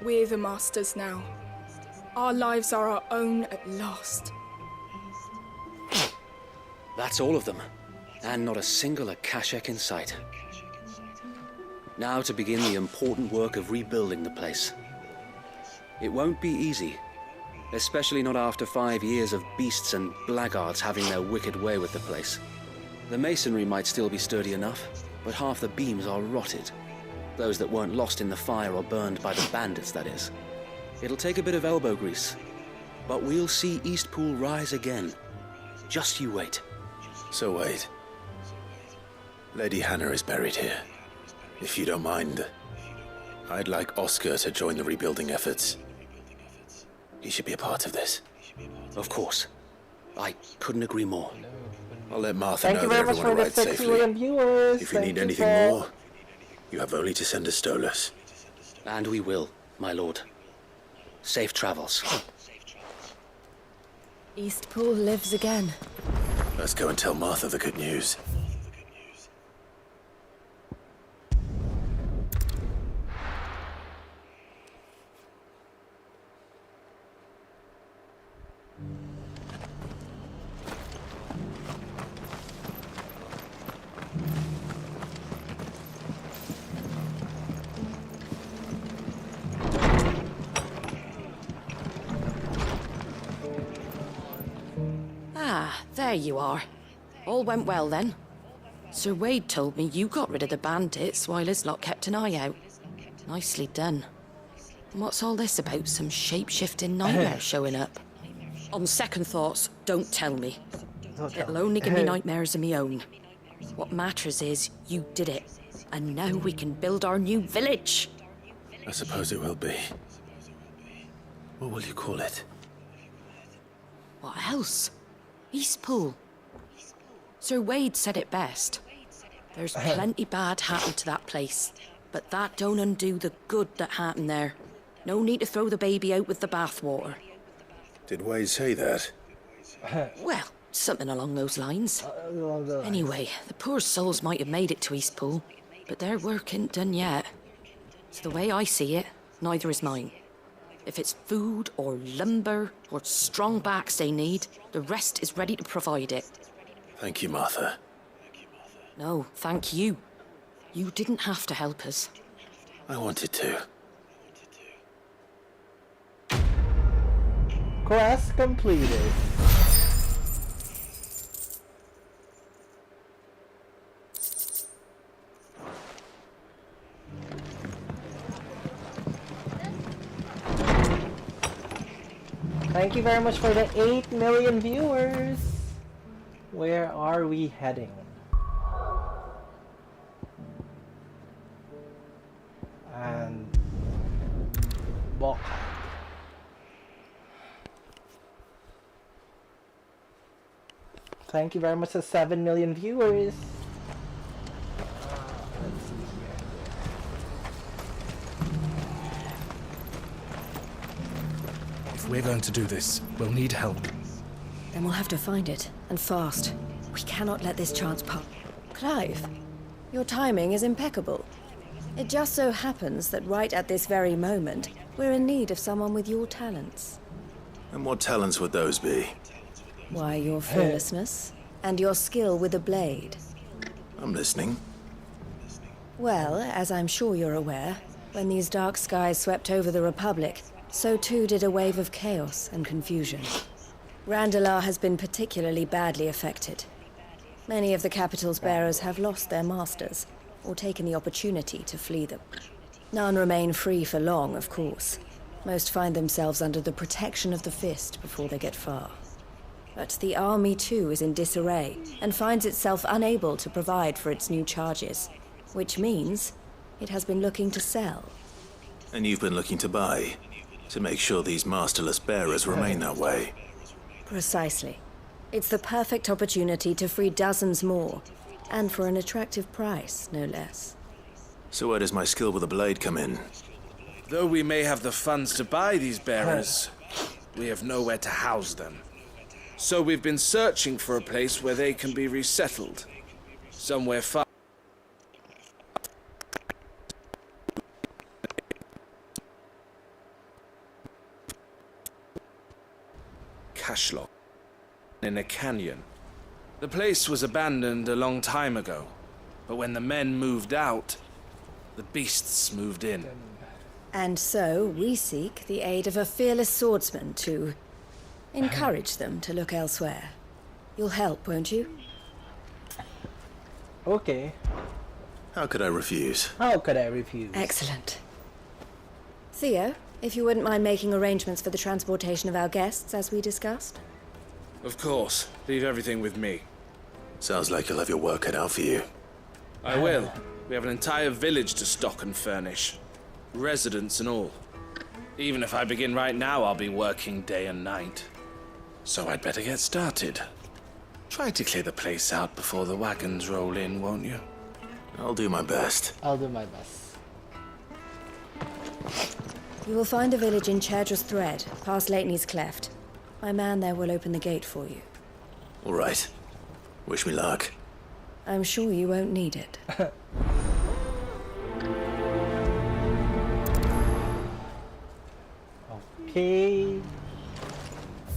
We're the masters now. Our lives are our own at last. That's all of them. And not a single Akashek in sight. Now to begin the important work of rebuilding the place. It won't be easy. Especially not after 5 years of beasts and blackguards having their wicked way with the place. The masonry might still be sturdy enough, but half the beams are rotted. Those that weren't lost in the fire or burned by the bandits, that is. It'll take a bit of elbow grease, but we'll see Eastpool rise again. Just you wait. So wait. Lady Hannah is buried here. If you don't mind, I'd like Oscar to join the rebuilding efforts. He should be a part of this. Of course. I couldn't agree more. I'll let Martha Thank know you that very much everyone for the arrived 6 safely. million viewers. If you need anything more, you have only to send a Stolas. And we will, my lord. Safe travels. Eastpool lives again. Let's go and tell Martha the good news. Ah, there you are. All went well then. Sir Wade told me you got rid of the bandits while his lot kept an eye out. Nicely done. And what's all this about some shape-shifting nightmare showing up? On second thoughts, don't tell me. It'll only give me nightmares of my own. What matters is you did it. And now we can build our new village. I suppose it will be. What will you call it? What else? Eastpool. Sir Wade said it best. There's plenty bad happened to that place, but that don't undo the good that happened there. No need to throw the baby out with the bathwater. Did Wade say that? Well, something along those lines. Anyway, the poor souls might have made it to Eastpool, but their work ain't done yet. So the way I see it, neither is mine. If it's food or lumber or strong backs they need, the rest is ready to provide it. Thank you, Martha. No, thank you. You didn't have to help us. I wanted to. Quest completed. Thank you very much for the 8 million viewers. Where are we heading? And Bok. Thank you very much for 7 million viewers. Let's see here. If we're going to do this, we'll need help. Then we'll have to find it, and fast. We cannot let this chance pass. Clive, Your timing is impeccable. It just so happens that right at this very moment, we're in need of someone with your talents. And what talents would those be? Why, your fearlessness and your skill with a blade. I'm listening. Well, as I'm sure you're aware, when these dark skies swept over the Republic, so too did a wave of chaos and confusion. Randalar has been particularly badly affected. Many of the capital's bearers have lost their masters, or taken the opportunity to flee them. None remain free for long, of course. Most find themselves under the protection of the Fist before they get far. But the army too is in disarray, and finds itself unable to provide for its new charges. Which means it has been looking to sell. And you've been looking to buy, to make sure these masterless bearers remain that way. Precisely. It's the perfect opportunity to free dozens more, and for an attractive price, no less. So where does my skill with a blade come in? Though we may have the funds to buy these bearers, we have nowhere to house them. So we've been searching for a place where they can be resettled. Somewhere far. Cashlock. In a canyon. The place was abandoned a long time ago, but when the men moved out, the beasts moved in. And so we seek the aid of a fearless swordsman to encourage them to look elsewhere. You'll help, won't you? Okay. How could I refuse? How could I refuse? Excellent. Theo, if you wouldn't mind making arrangements for the transportation of our guests, as we discussed. Of course. Leave everything with me. Sounds like you'll have your work cut out for you. I will. We have an entire village to stock and furnish. Residents and all. Even if I begin right now, I'll be working day and night. So I'd better get started. Try to clear the place out before the wagons roll in, won't you? I'll do my best. I'll do my best. You will find a village in Chadra's Thread, past Lateney's Cleft. My man there will open the gate for you. All right. Wish me luck. I'm sure you won't need it. Okay.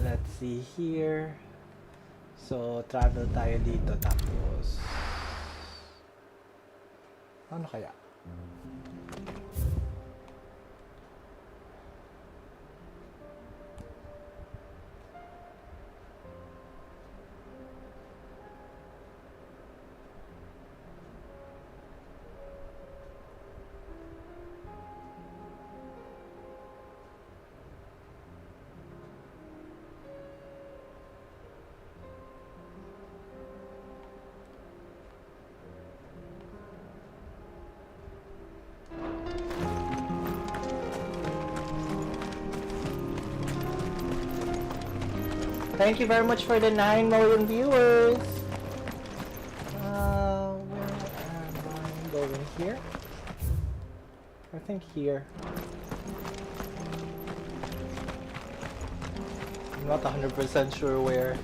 Let's see here. So, travel tayo dito tapos... Ano kaya? Thank you very much for the 9 million viewers. Where am I going here? I think here. I'm not 100% sure where.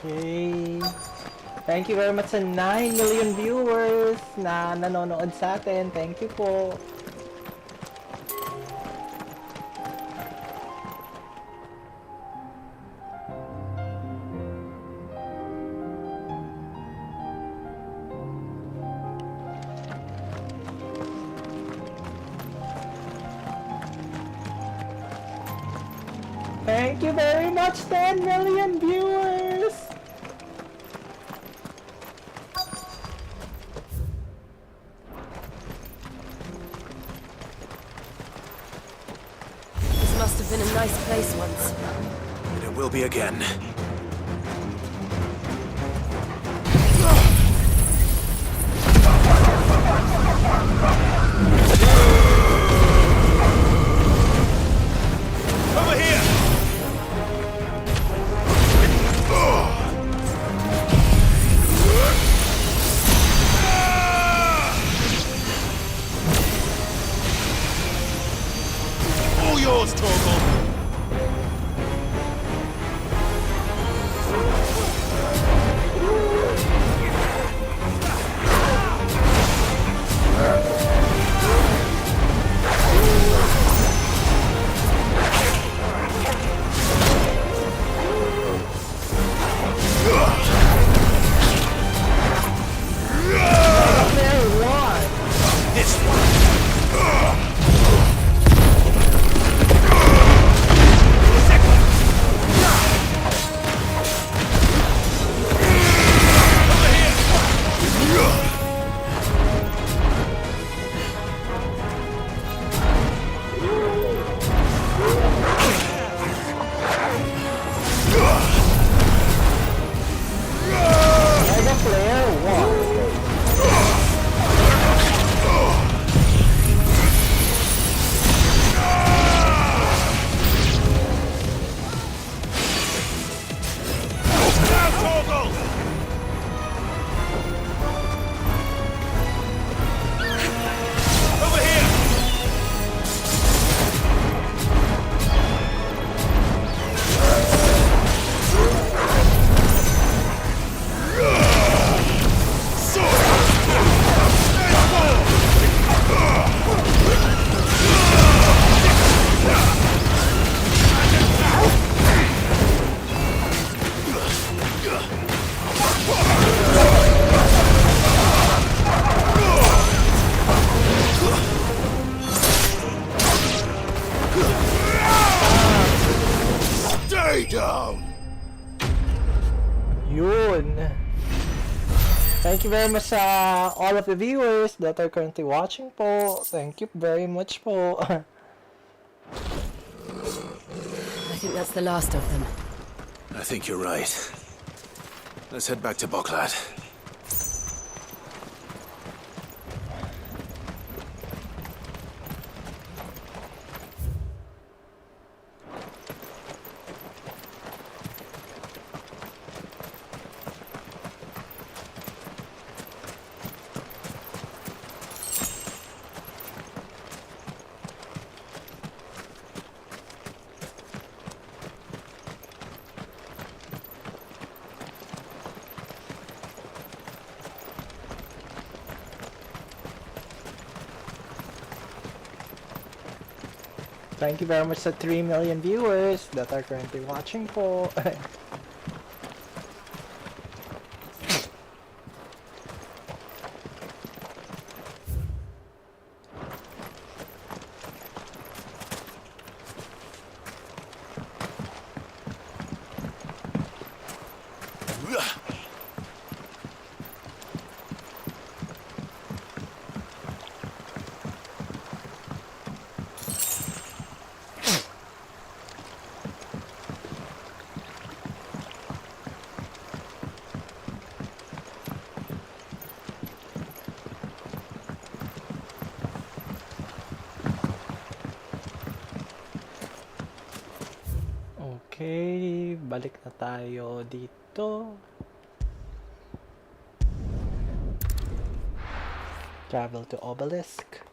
Okay. Thank you very much sa 9 million viewers na nanonood sa atin. Thank you po. Thank you very much, 10 million viewers! This must have been a nice place once. And it will be again. Over here! All yours, Torgal! This one! Yun. Thank you very much sa all of the viewers that are currently watching po. Thank you very much po. I think that's the last of them. I think you're right. Let's head back to Boklad. Thank you very much sa 3 million viewers that are currently watching po. Okay, balik na tayo dito. Travel to Obelisk.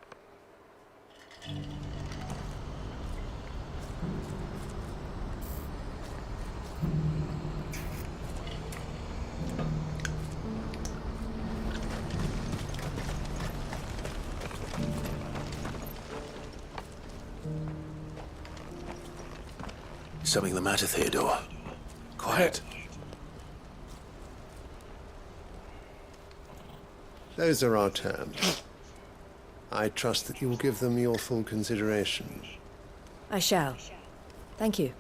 Something the matter, Theodore? Quiet. Those are our terms. I trust that you will give them your full consideration. I shall. Thank you.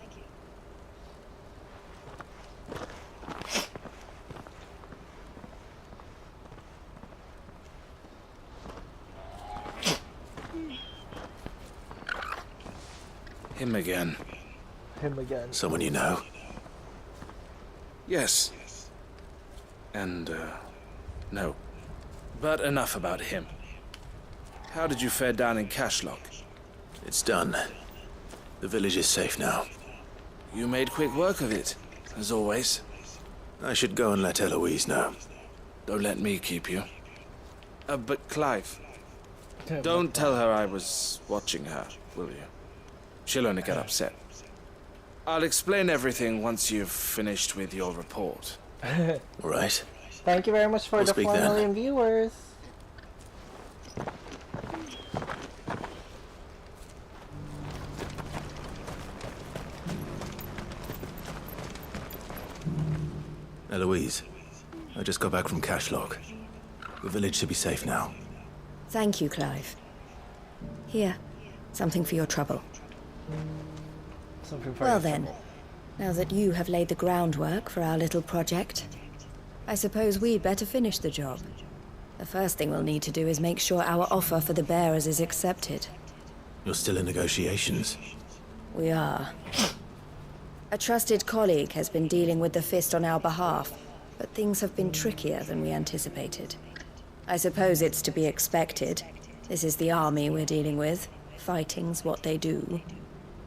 Him again. Him again. Someone you know? Yes. And, no. But enough about him. How did you fare down in Cashlock? It's done. The village is safe now. You made quick work of it, as always. I should go and let Eloise know. Don't let me keep you. But Clive, don't tell her I was watching her, will you? She'll only get upset. I'll explain everything once you've finished with your report. All right. Thank you very much for the 4 million viewers. Eloise, I just got back from Cashlock. The village should be safe now. Thank you, Clive. Here, something for your trouble. Well then, now that you have laid the groundwork for our little project, I suppose we'd better finish the job. The first thing we'll need to do is make sure our offer for the bearers is accepted. You're still in negotiations? We are. A trusted colleague has been dealing with the Fist on our behalf, but things have been trickier than we anticipated. I suppose it's to be expected. This is the army we're dealing with. Fighting's what they do.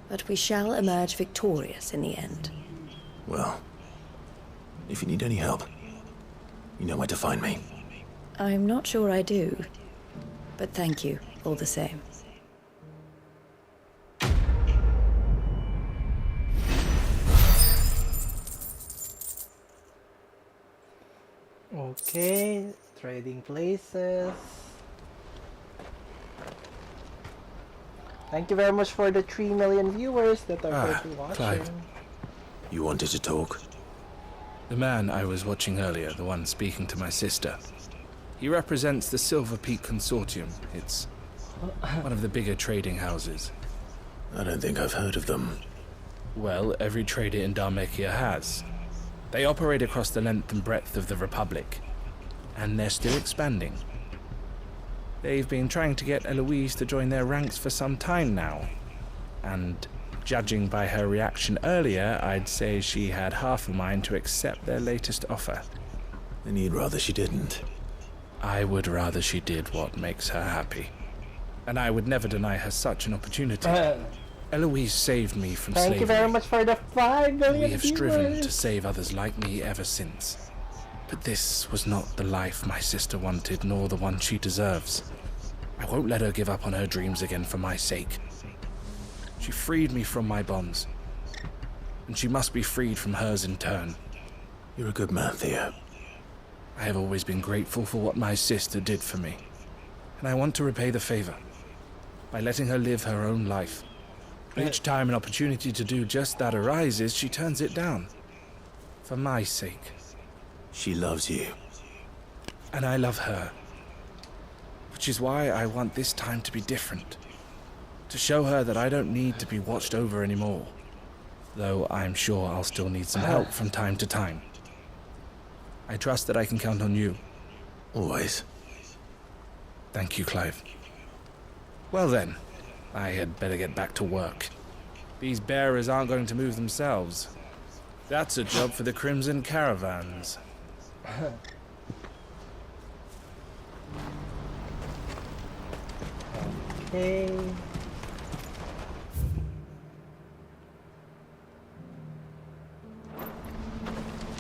But we shall emerge victorious in the end. Well, if you need any help, you know where to find me. I'm not sure I do, but thank you all the same. Okay, trading places. Thank you very much for the 3 million viewers that are currently watching. Clive. You wanted to talk? The man I was watching earlier, the one speaking to my sister, he represents the Silver Peak Consortium. It's one of the bigger trading houses. I don't think I've heard of them. Well, every trader in Dharmekia has. They operate across the length and breadth of the Republic, and they're still expanding. They've been trying to get Eloise to join their ranks for some time now, and judging by her reaction earlier, I'd say she had half a mind to accept their latest offer. Then you'd rather she didn't. I would rather she did what makes her happy, and I would never deny her such an opportunity. Eloise saved me from slavery. Thank you very much for the 5 million We have striven viewers. to save others like me ever since. But this was not the life my sister wanted, nor the one she deserves. I won't let her give up on her dreams again for my sake. She freed me from my bonds, and she must be freed from hers in turn. You're a good man, Theo. I have always been grateful for what my sister did for me, and I want to repay the favor by letting her live her own life. But each time an opportunity to do just that arises, she turns it down. For my sake. She loves you. And I love her. Which is why I want this time to be different. To show her that I don't need to be watched over anymore. Though I'm sure I'll still need some help from time to time. I trust that I can count on you. Always. Thank you, Clive. Well then. I had better get back to work. These bearers aren't going to move themselves. That's a job for the Crimson Caravans. Okay.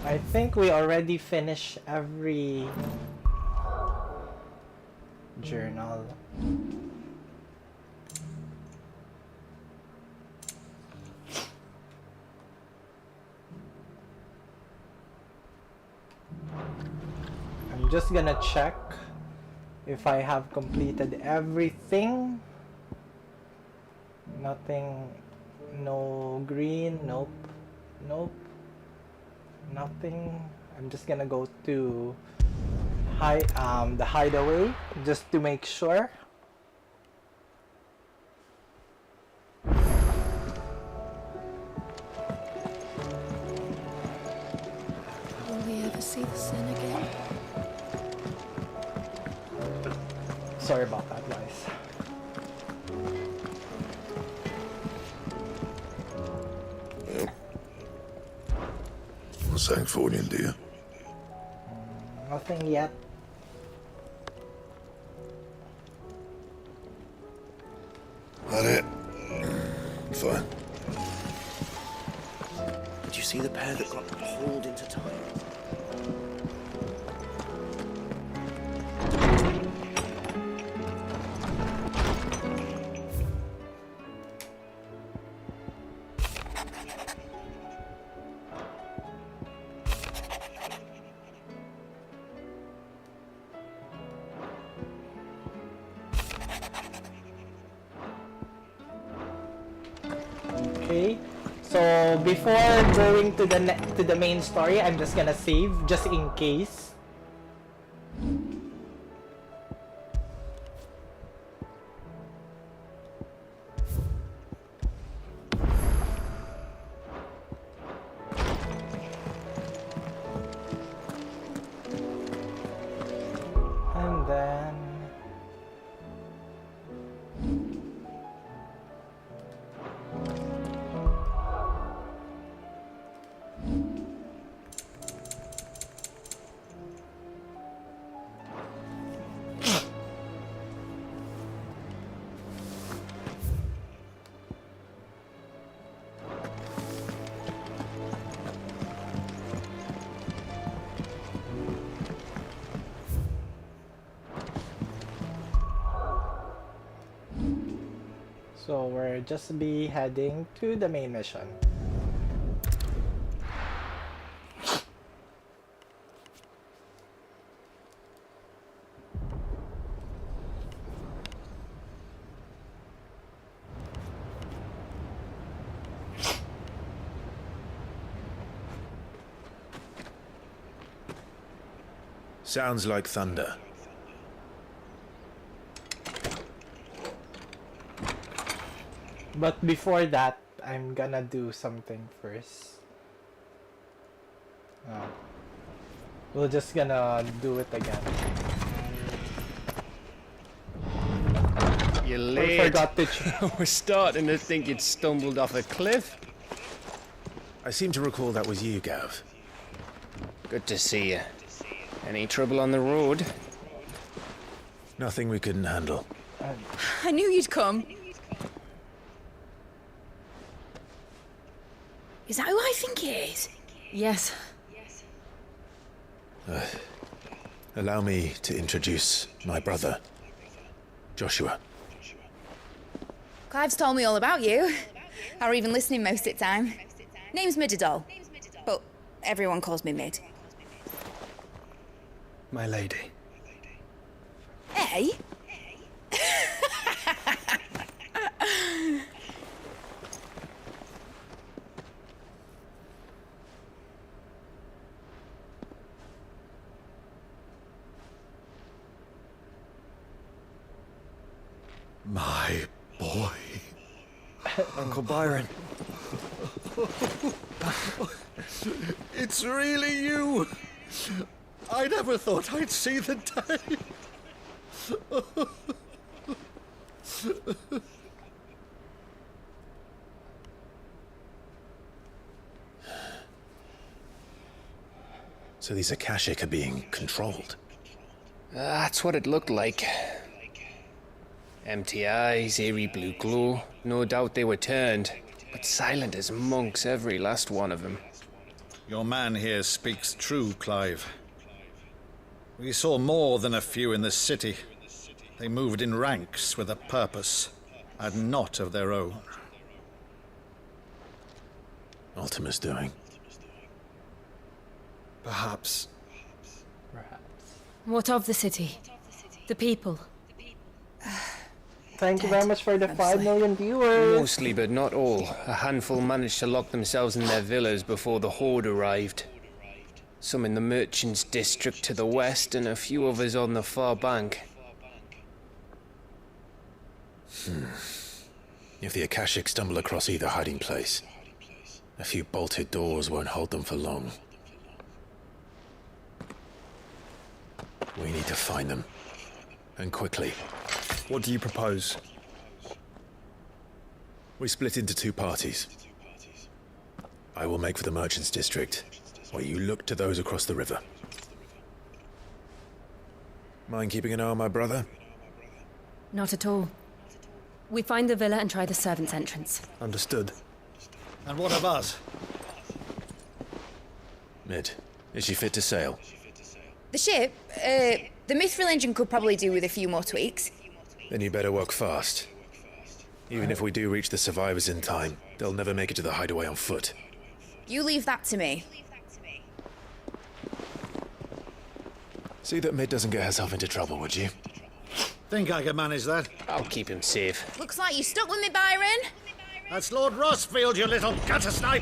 I think we already finished every journal. I'm just gonna check if I have completed everything. Nothing, no green, nope, nothing. I'm just gonna go to the hideaway just to make sure. Will we ever see the sun again? Sorry about that, guys. What's that for you, dear? Nothing yet. That it? Fine. Did you see the pair that got hauled into time? Okay, so before going to the main story, I'm just gonna save just in case. And then so we're just be heading to the main mission. Sounds like thunder. But before that, I'm gonna do something first. We're just gonna do it again. You're We late. forgot to We're starting to think you'd stumbled off a cliff. I seem to recall that was you, Gav. Good to see you. Any trouble on the road? Nothing we couldn't handle. I knew you'd come. Is that who I think it is? Yes. Allow me to introduce my brother, Joshua. Clive's told me all about you. Or even listening most of the time. Name's Midadol. But everyone calls me Mid. My lady. Hey? My boy. Uncle Byron. It's really you. I never thought I'd see the day. So these Akashic are being controlled. That's what it looked like. Empty eyes, eerie blue glow. No doubt they were turned, but silent as monks, every last one of them. Your man here speaks true, Clive. We saw more than a few in the city. They moved in ranks with a purpose, and not of their own. Ultima's doing. Perhaps. What of the city? The people? Thank you very much for the 5 million viewers. Mostly, but not all. A handful managed to lock themselves in their villas before the Horde arrived. Some in the Merchants District to the west, and a few others on the far bank. If the Akashic stumble across either hiding place, a few bolted doors won't hold them for long. We need to find them. And quickly. What do you propose? We split into two parties. I will make for the Merchants District, while you look to those across the river. Mind keeping an eye on my brother? Not at all. We find the villa and try the servants' entrance. Understood. And what of us? Mid, is she fit to sail? The ship, the mithril engine could probably do with a few more tweaks. Then you better work fast. Even if we do reach the survivors in time, they'll never make it to the hideaway on foot. You leave that to me. See that Mid doesn't get herself into trouble, would you? Think I can manage that? I'll keep him safe. Looks like you stuck with me, Byron. That's Lord Rossfield, you little gutter snipe!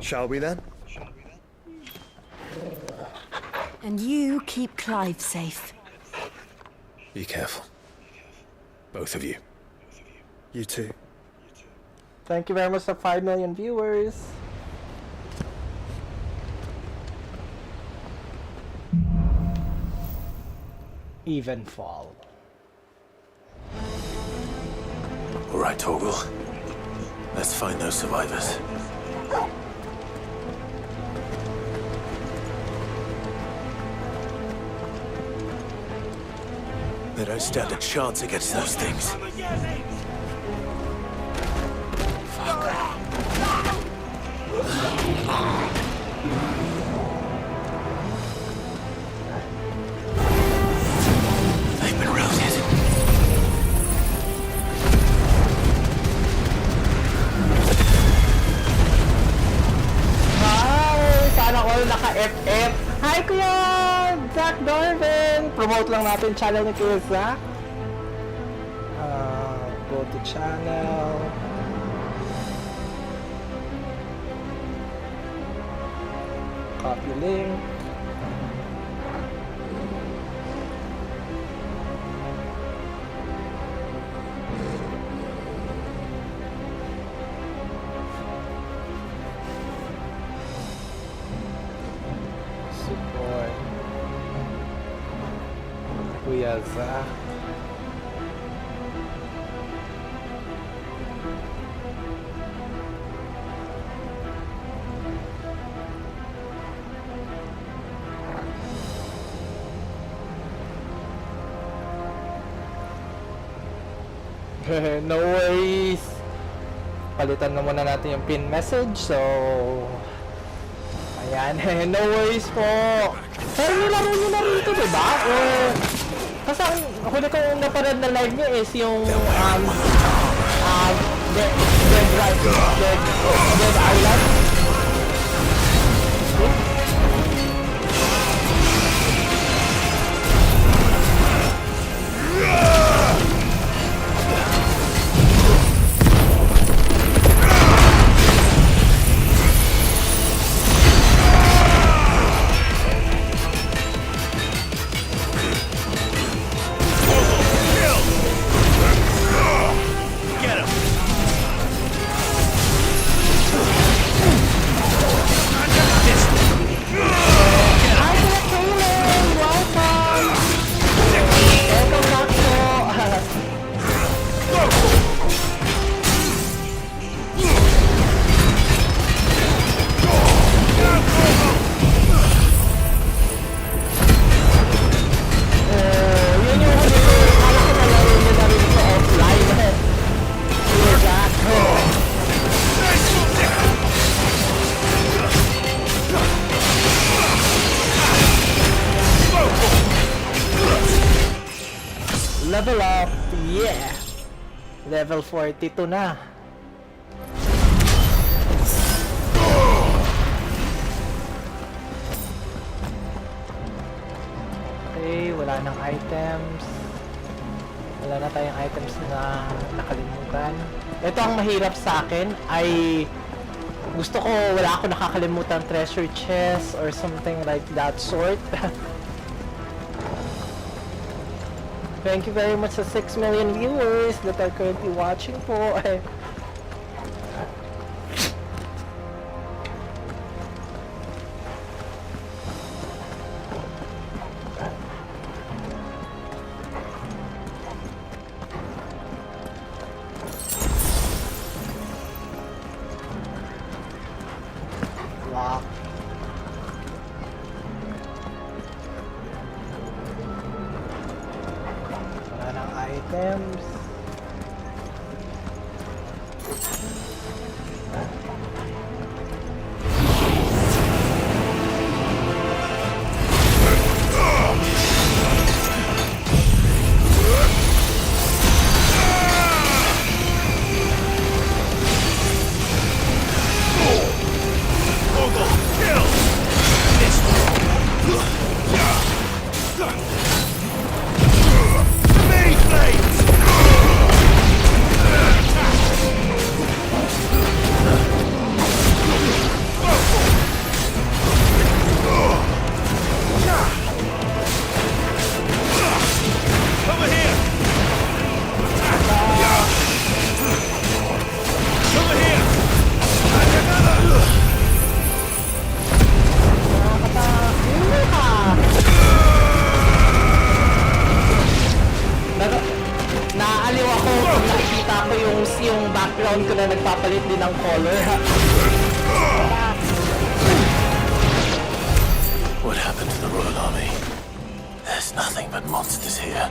Shall we then? And you keep Clive safe. Be careful. Both of you. You too. Thank you very much for 5 million viewers. Evenfall. All right, Torgal. Let's find those survivors. They don't stand a chance against those things. They've been routed. Hi! Sana all naka-FF. Hi, Kuya! Zach Darvin! Promote lang natin yung channel ni Kuya Zach. Go to channel. Copy link. Support. Kuya Zach. No worries. Palitan na muna natin yung pin message. So, ayan. No worries po. Pero nilaro nyo na rin ito, diba? Kasi ang huli kong naparad na live nyo is yung Dead Island. Level up, yeah! Level 42 na. Okay, wala nang items. Wala na tayong items na nakalimutan. Ito ang mahirap sa akin ay gusto ko wala ako nakakalimutan treasure chest or something like that sort. Thank you very much sa 6 million viewers that are currently watching po. Lock. items. Naaaliw ako kung nakikita ko yung background ko na nagpapalit din ng color. What happened to the Royal Army? There's nothing but monsters here.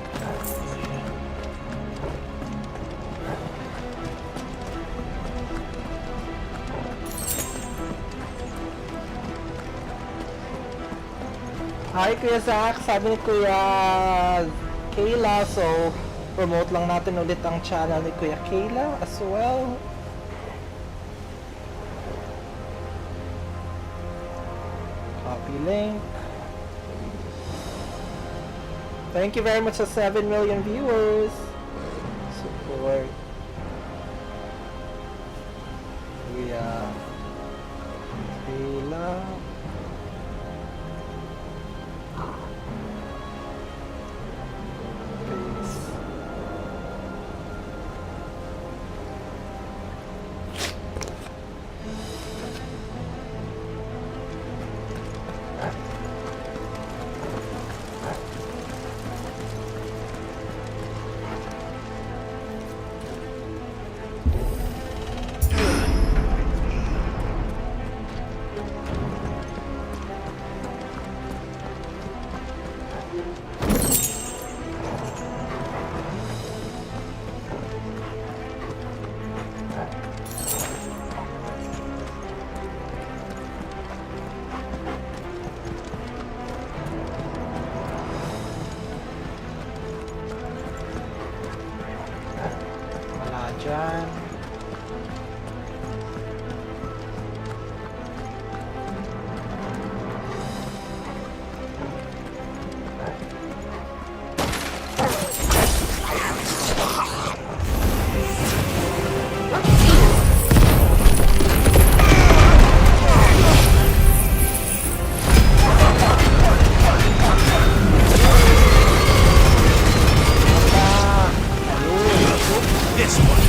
Hi Kuya Zach, sabi ni Kuya Kayla, so promote lang natin ulit ang channel ni Kuya Kayla as well. Copy link. Thank you very much sa 7 million viewers. Support. Kuya Kayla. Dyan. This one.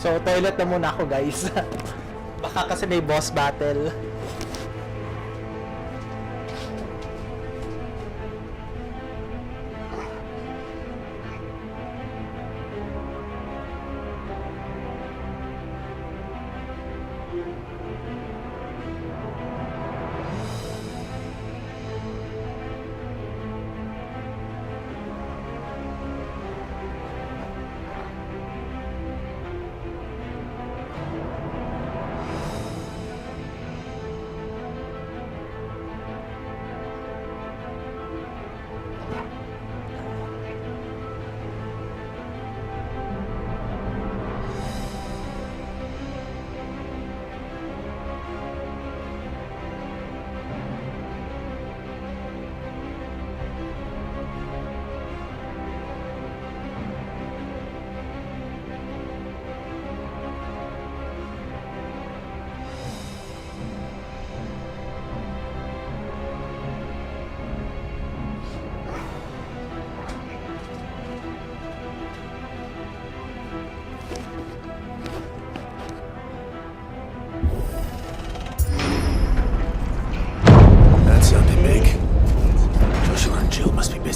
So, toilet na muna ako, guys. Baka kasi may boss battle.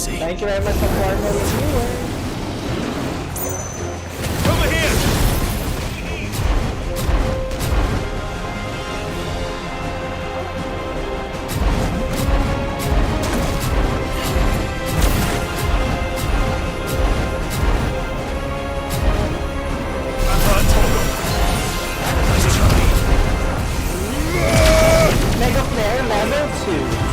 Thank you very much for partnering with Over here! Mega Flare level 2.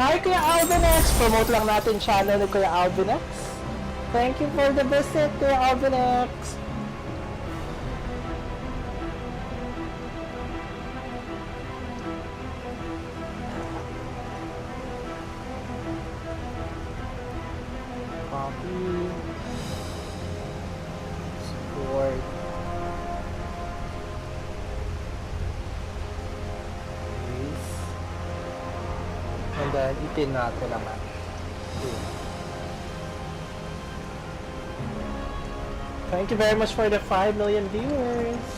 Hi, Kuya Alvinex! Promote lang natin channel ni Kuya Alvinex. Thank you for the visit, Kuya Alvinex! Copy. Support. And then, ipin natin naman. Thank you very much for the 5 million viewers.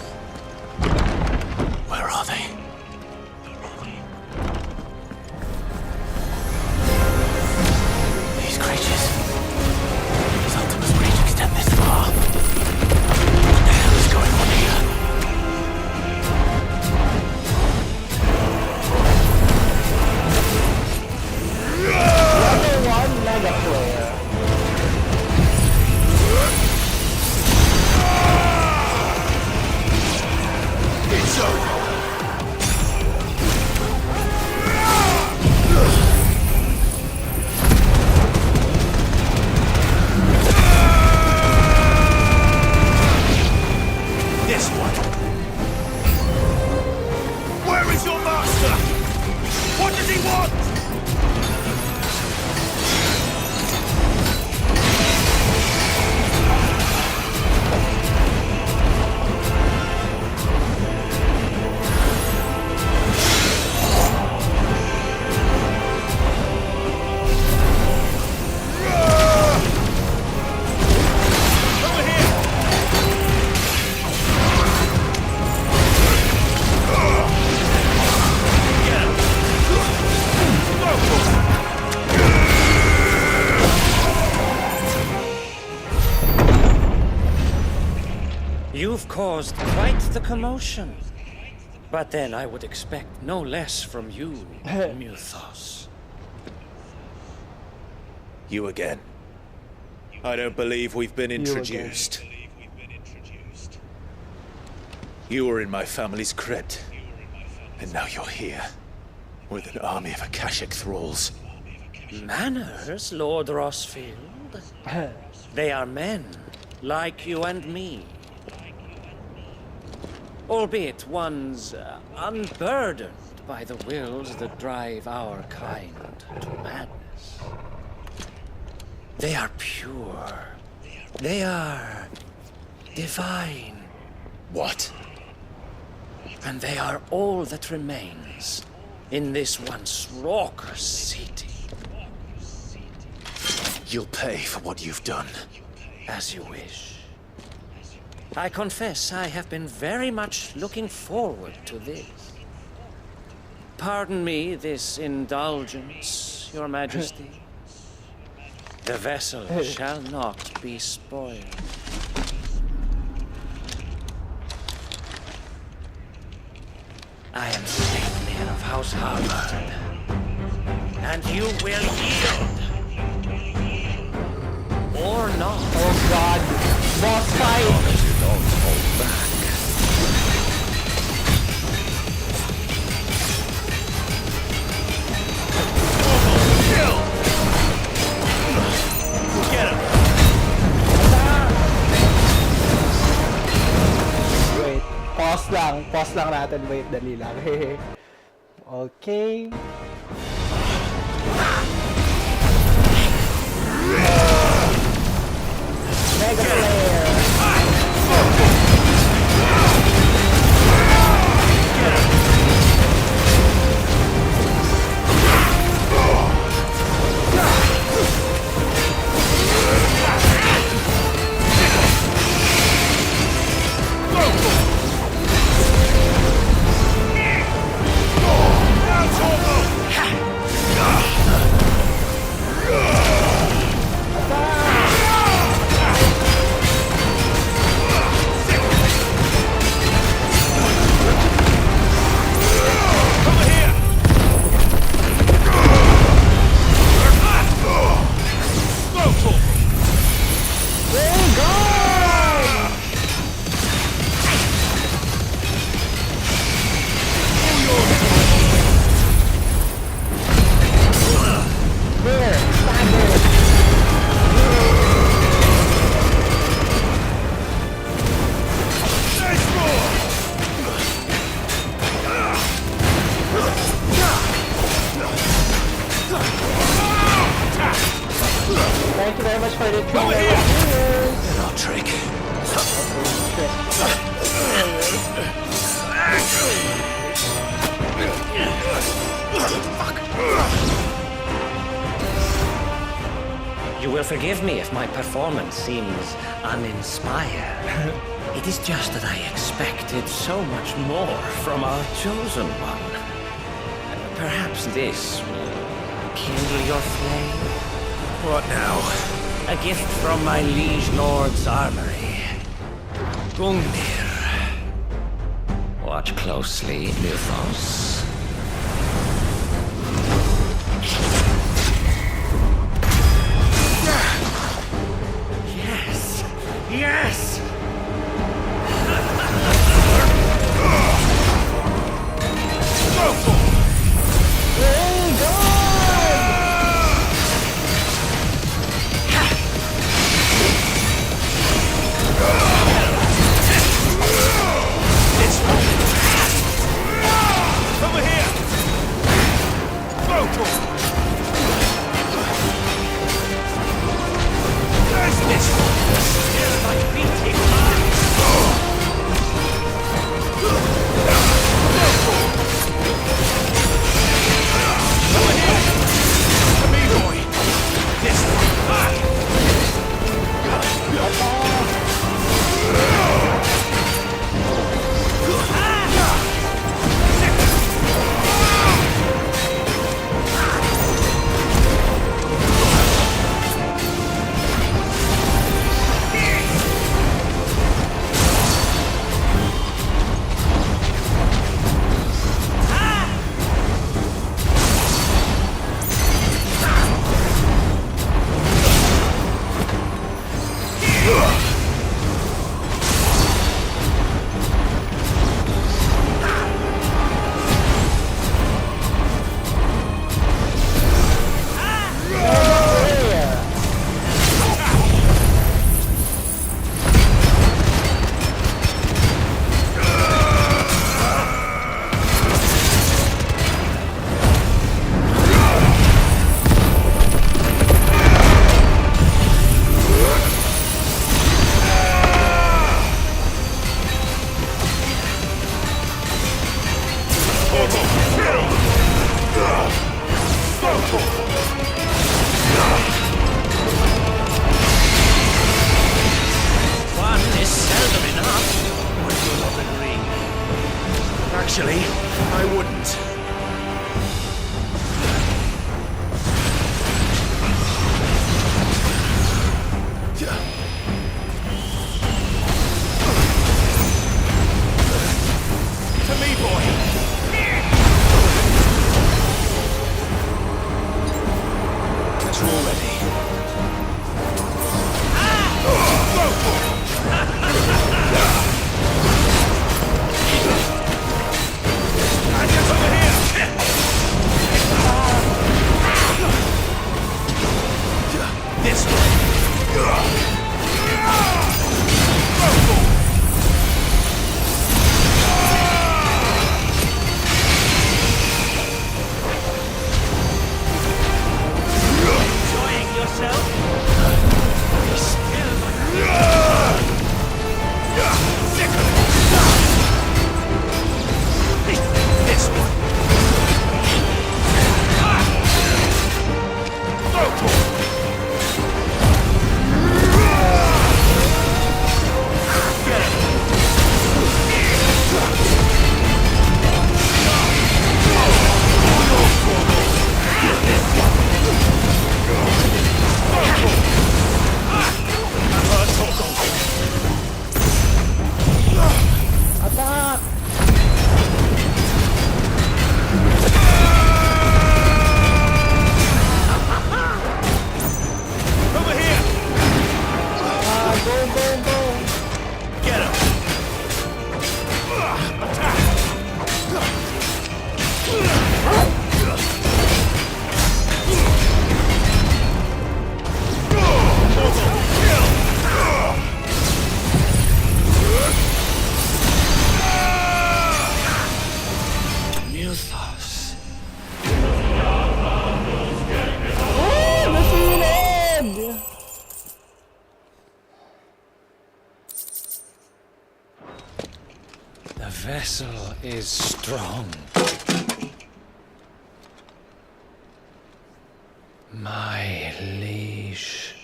Where are they? These creatures. These Ultima's reach extend this far. What the hell is going on here? Level 1 Mega Player. It's over. This one. Where is your master? What does he want? You've caused quite the commotion. But then I would expect no less from you, Muthos. You again. I don't believe we've been introduced. You were in my family's crypt. And now you're here. With an army of Akashic thralls. Manners, Lord Rossfield? They are men, like you and me. Albeit one's unburdened by the wills that drive our kind to madness. They are pure. They are divine. What? And they are all that remains in this once raucous city. You'll pay for what you've done. As you wish. I confess I have been very much looking forward to this. Pardon me this indulgence, Your Majesty. The vessel shall not be spoiled. I am Satan of House Harvard, and you will yield. Or not. Oh God. Boss fight. Don't hold back. Kill! Get him! Wait. Pause lang natin. Wait, dali lang. Okay. Mega Player. Thank you very much for the Over here! reviews. No trick. You will forgive me if my performance seems uninspired. It is just that I expected so much more from our chosen one. Perhaps this will kindle your flame? What now? A gift from my liege lord's armory. Gungnir. Watch closely, Mythos. Yes! Yes! Over here! Go! There's this! Here's my beating heart! Over here! To me, boy! This one! One is seldom enough. Would you not agree? Actually, I wouldn't. To me, boy! Guess we're all ready. I guess over here! is strong. My liege.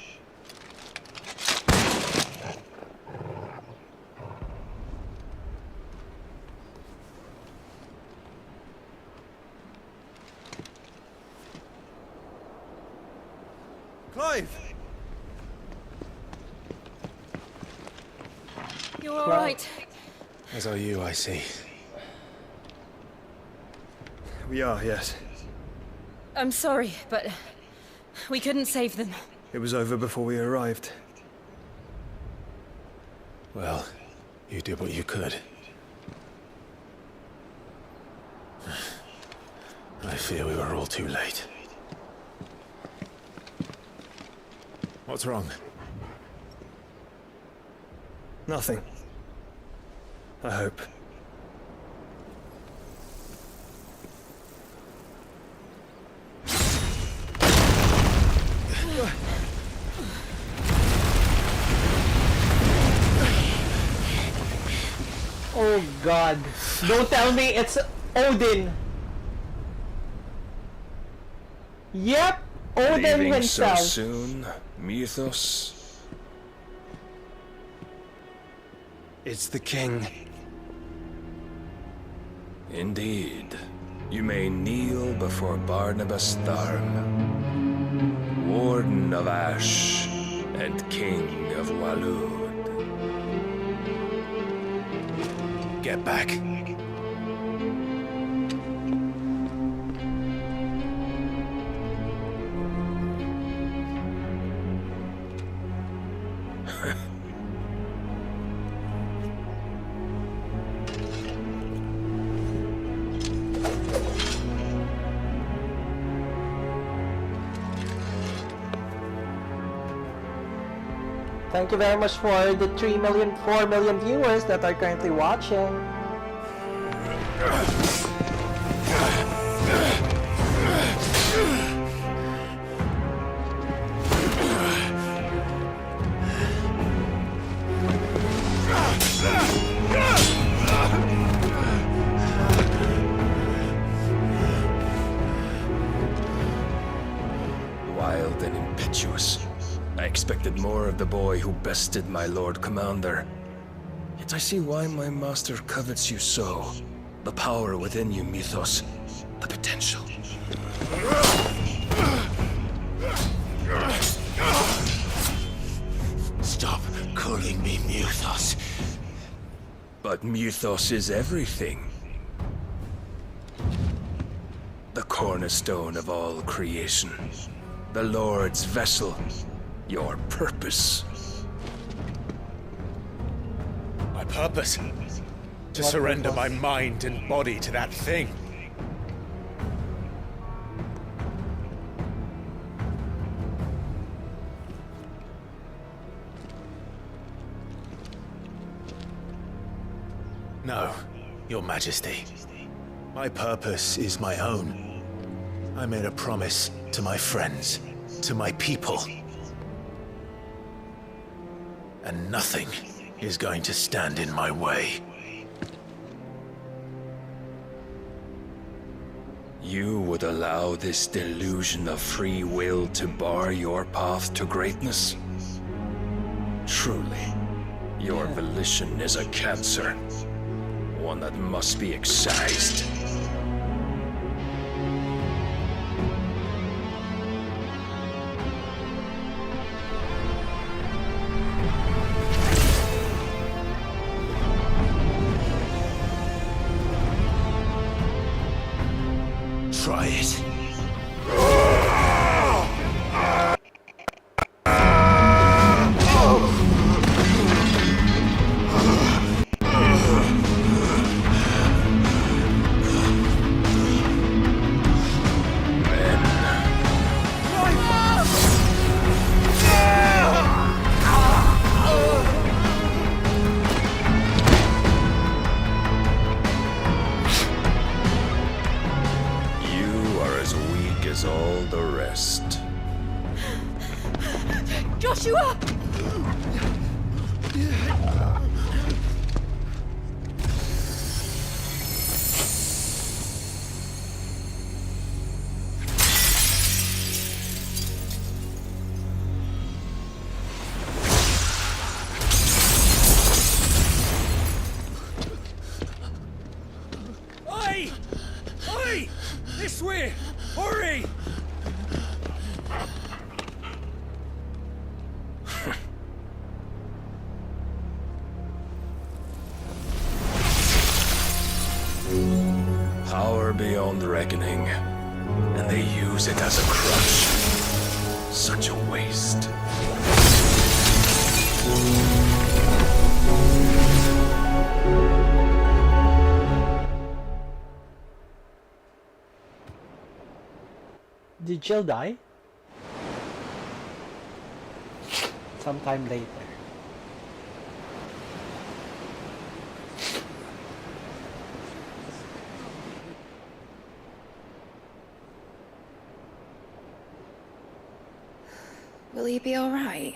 Clive! You're all right. As are you, I see. We are, yes. I'm sorry, but we couldn't save them. It was over before we arrived. Well, you did what you could. I fear we were all too late. What's wrong? Nothing. I hope. Oh God! Don't tell me it's Odin. Yep, Odin Leaving himself. so soon, Mythos. It's the king. Indeed. You may kneel before Barnabas Tharm, Warden of Ash and King of Walud. Get back. Thank you very much for the 4 million viewers that are currently watching. Wild and impetuous. I expected more of the boy who bested my Lord Commander. Yet I see why my master covets you so. The power within you, Mythos. The potential. Stop calling me Mythos. But Mythos is everything. The cornerstone of all creation. The Lord's vessel. Your purpose. My purpose? To surrender my mind and body to that thing. No, Your Majesty. My purpose is my own. I made a promise to my friends, to my people. And nothing is going to stand in my way. You would allow this delusion of free will to bar your path to greatness? Truly, your volition is a cancer. One that must be excised. Try it. Joshua! Oi! Oi! This way! Hurry! Power beyond reckoning, and they use it as a crutch. Such a waste. Did Jill die? Sometime later. Will he be all right?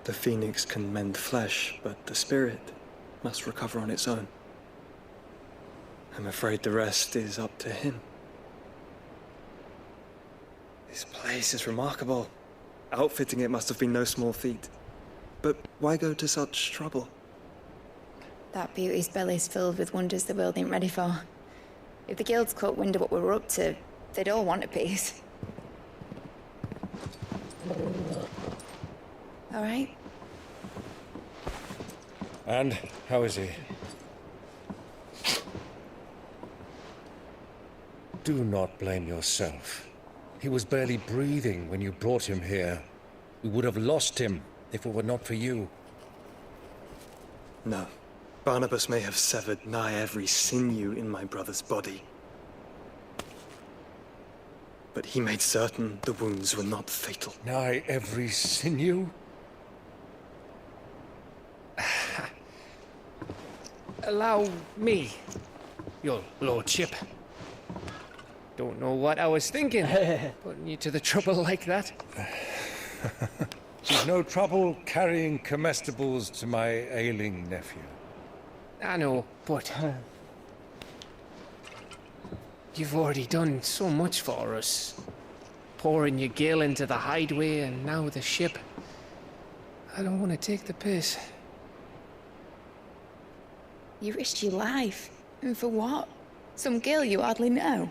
The phoenix can mend flesh, but the spirit must recover on its own. I'm afraid the rest is up to him. This place is remarkable. Outfitting it must have been no small feat. But why go to such trouble? That beauty's belly's filled with wonders the world ain't ready for. If the guilds caught wind of what we were up to, they'd all want a piece. All right? And how is he? Do not blame yourself. He was barely breathing when you brought him here. We would have lost him if it were not for you. No. Barnabas may have severed nigh every sinew in my brother's body. But he made certain the wounds were not fatal. Nigh every sinew? Allow me, your lordship. Don't know what I was thinking, putting you to the trouble like that. There's no trouble carrying comestibles to my ailing nephew. I know, but you've already done so much for us. Pouring your gale into the hideaway and now the ship. I don't want to take the piss. You risked your life. And for what? Some girl you hardly know.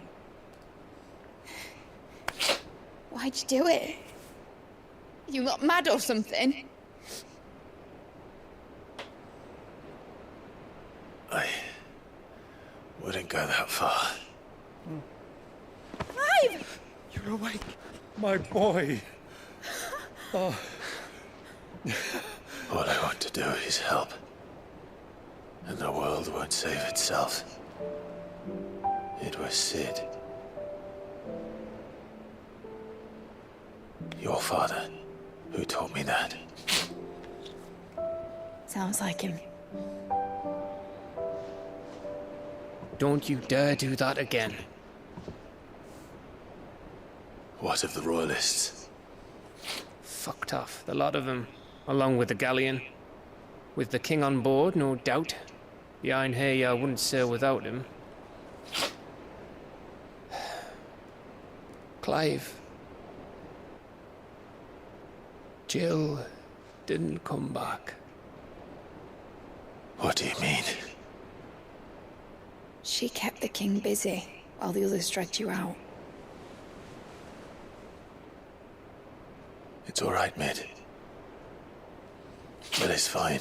Why'd you do it? You got mad or something? I wouldn't go that far. Clive! You're awake. My boy. Oh. All I want to do is help. And the world won't save itself. It was Sid. Your father, who taught me that. Sounds like him. Don't you dare do that again. What of the royalists? Fucked off, the lot of them, along with the galleon. With the king on board, no doubt. The Iron Hair wouldn't sail without him. Clive. Jill didn't come back. What do you mean? She kept the king busy while the others dragged you out. It's all right, Mid. But it's fine.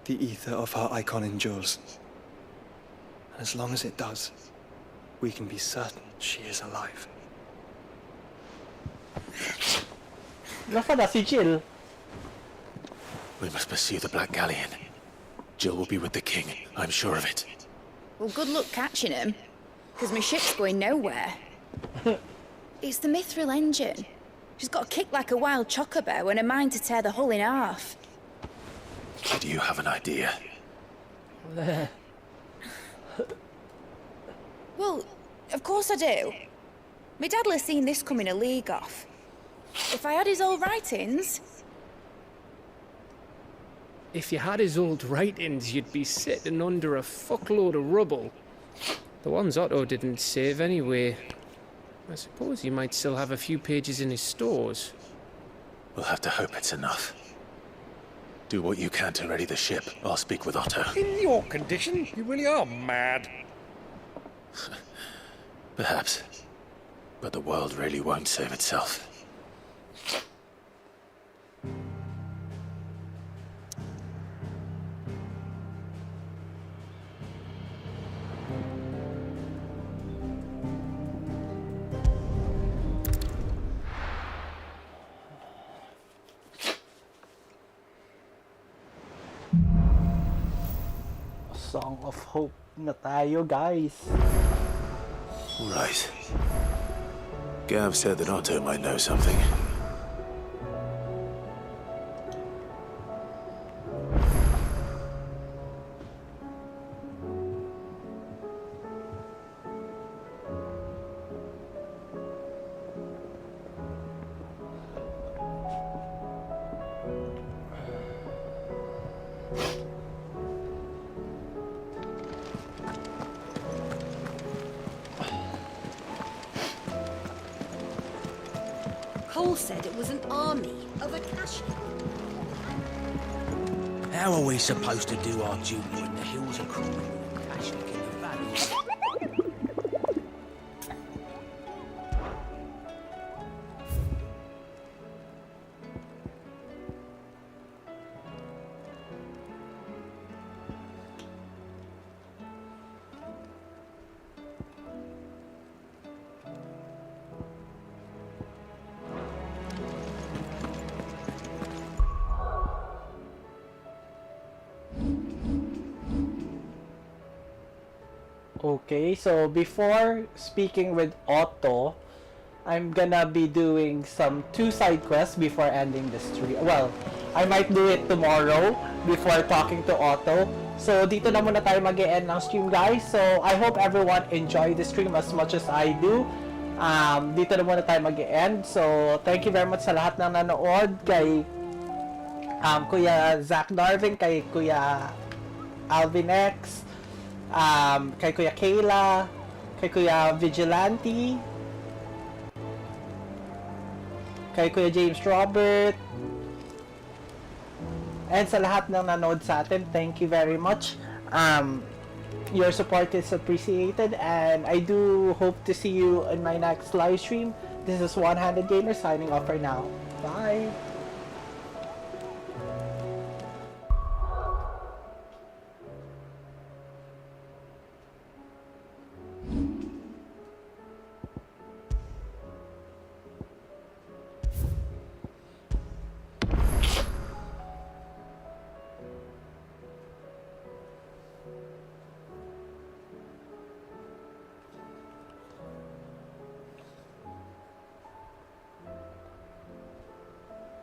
The ether of her icon endures. And as long as it does, we can be certain she is alive. Nasa na si Jill? We must pursue the Black Galleon. Jill will be with the king, I'm sure of it. Well, good luck catching him, because my ship's going nowhere. It's the Mithril engine. She's got a kick like a wild chocobo and a mind to tear the hull in half. Do you have an idea? Well, of course I do. My dad'll have seen this coming a league off. If I had his old writings... If you had his old writings, you'd be sitting under a fuckload of rubble. The ones Otto didn't save anyway. I suppose he might still have a few pages in his stores. We'll have to hope it's enough. Do what you can to ready the ship. I'll speak with Otto. In your condition, you really are mad. Perhaps. But the world really won't save itself. Song of Hope na tayo, guys. Right. Gav said that Otto might know something. Cole said it was an army of Akashi. How are we supposed to do our duty when the hills are crawling with Akashnik in the valleys? Okay, so before speaking with Otto, I'm gonna be doing some 2 side quests before ending the stream. Well, I might do it tomorrow before talking to Otto. So dito na muna tayo mag-e-end ng stream, guys. So I hope everyone enjoyed the stream as much as I do. Dito na muna tayo mag-e-end. So thank you very much sa lahat ng nanood, kay Kuya Zach Darvin, kay Kuya Alvin X, kay Kuya Kayla, kay Kuya Vigilante, kay Kuya James Robert, and sa lahat ng nanood sa atin, thank you very much. Your support is appreciated, and I do hope to see you in my next live stream. This is One Handed Gamer signing off for now. Bye!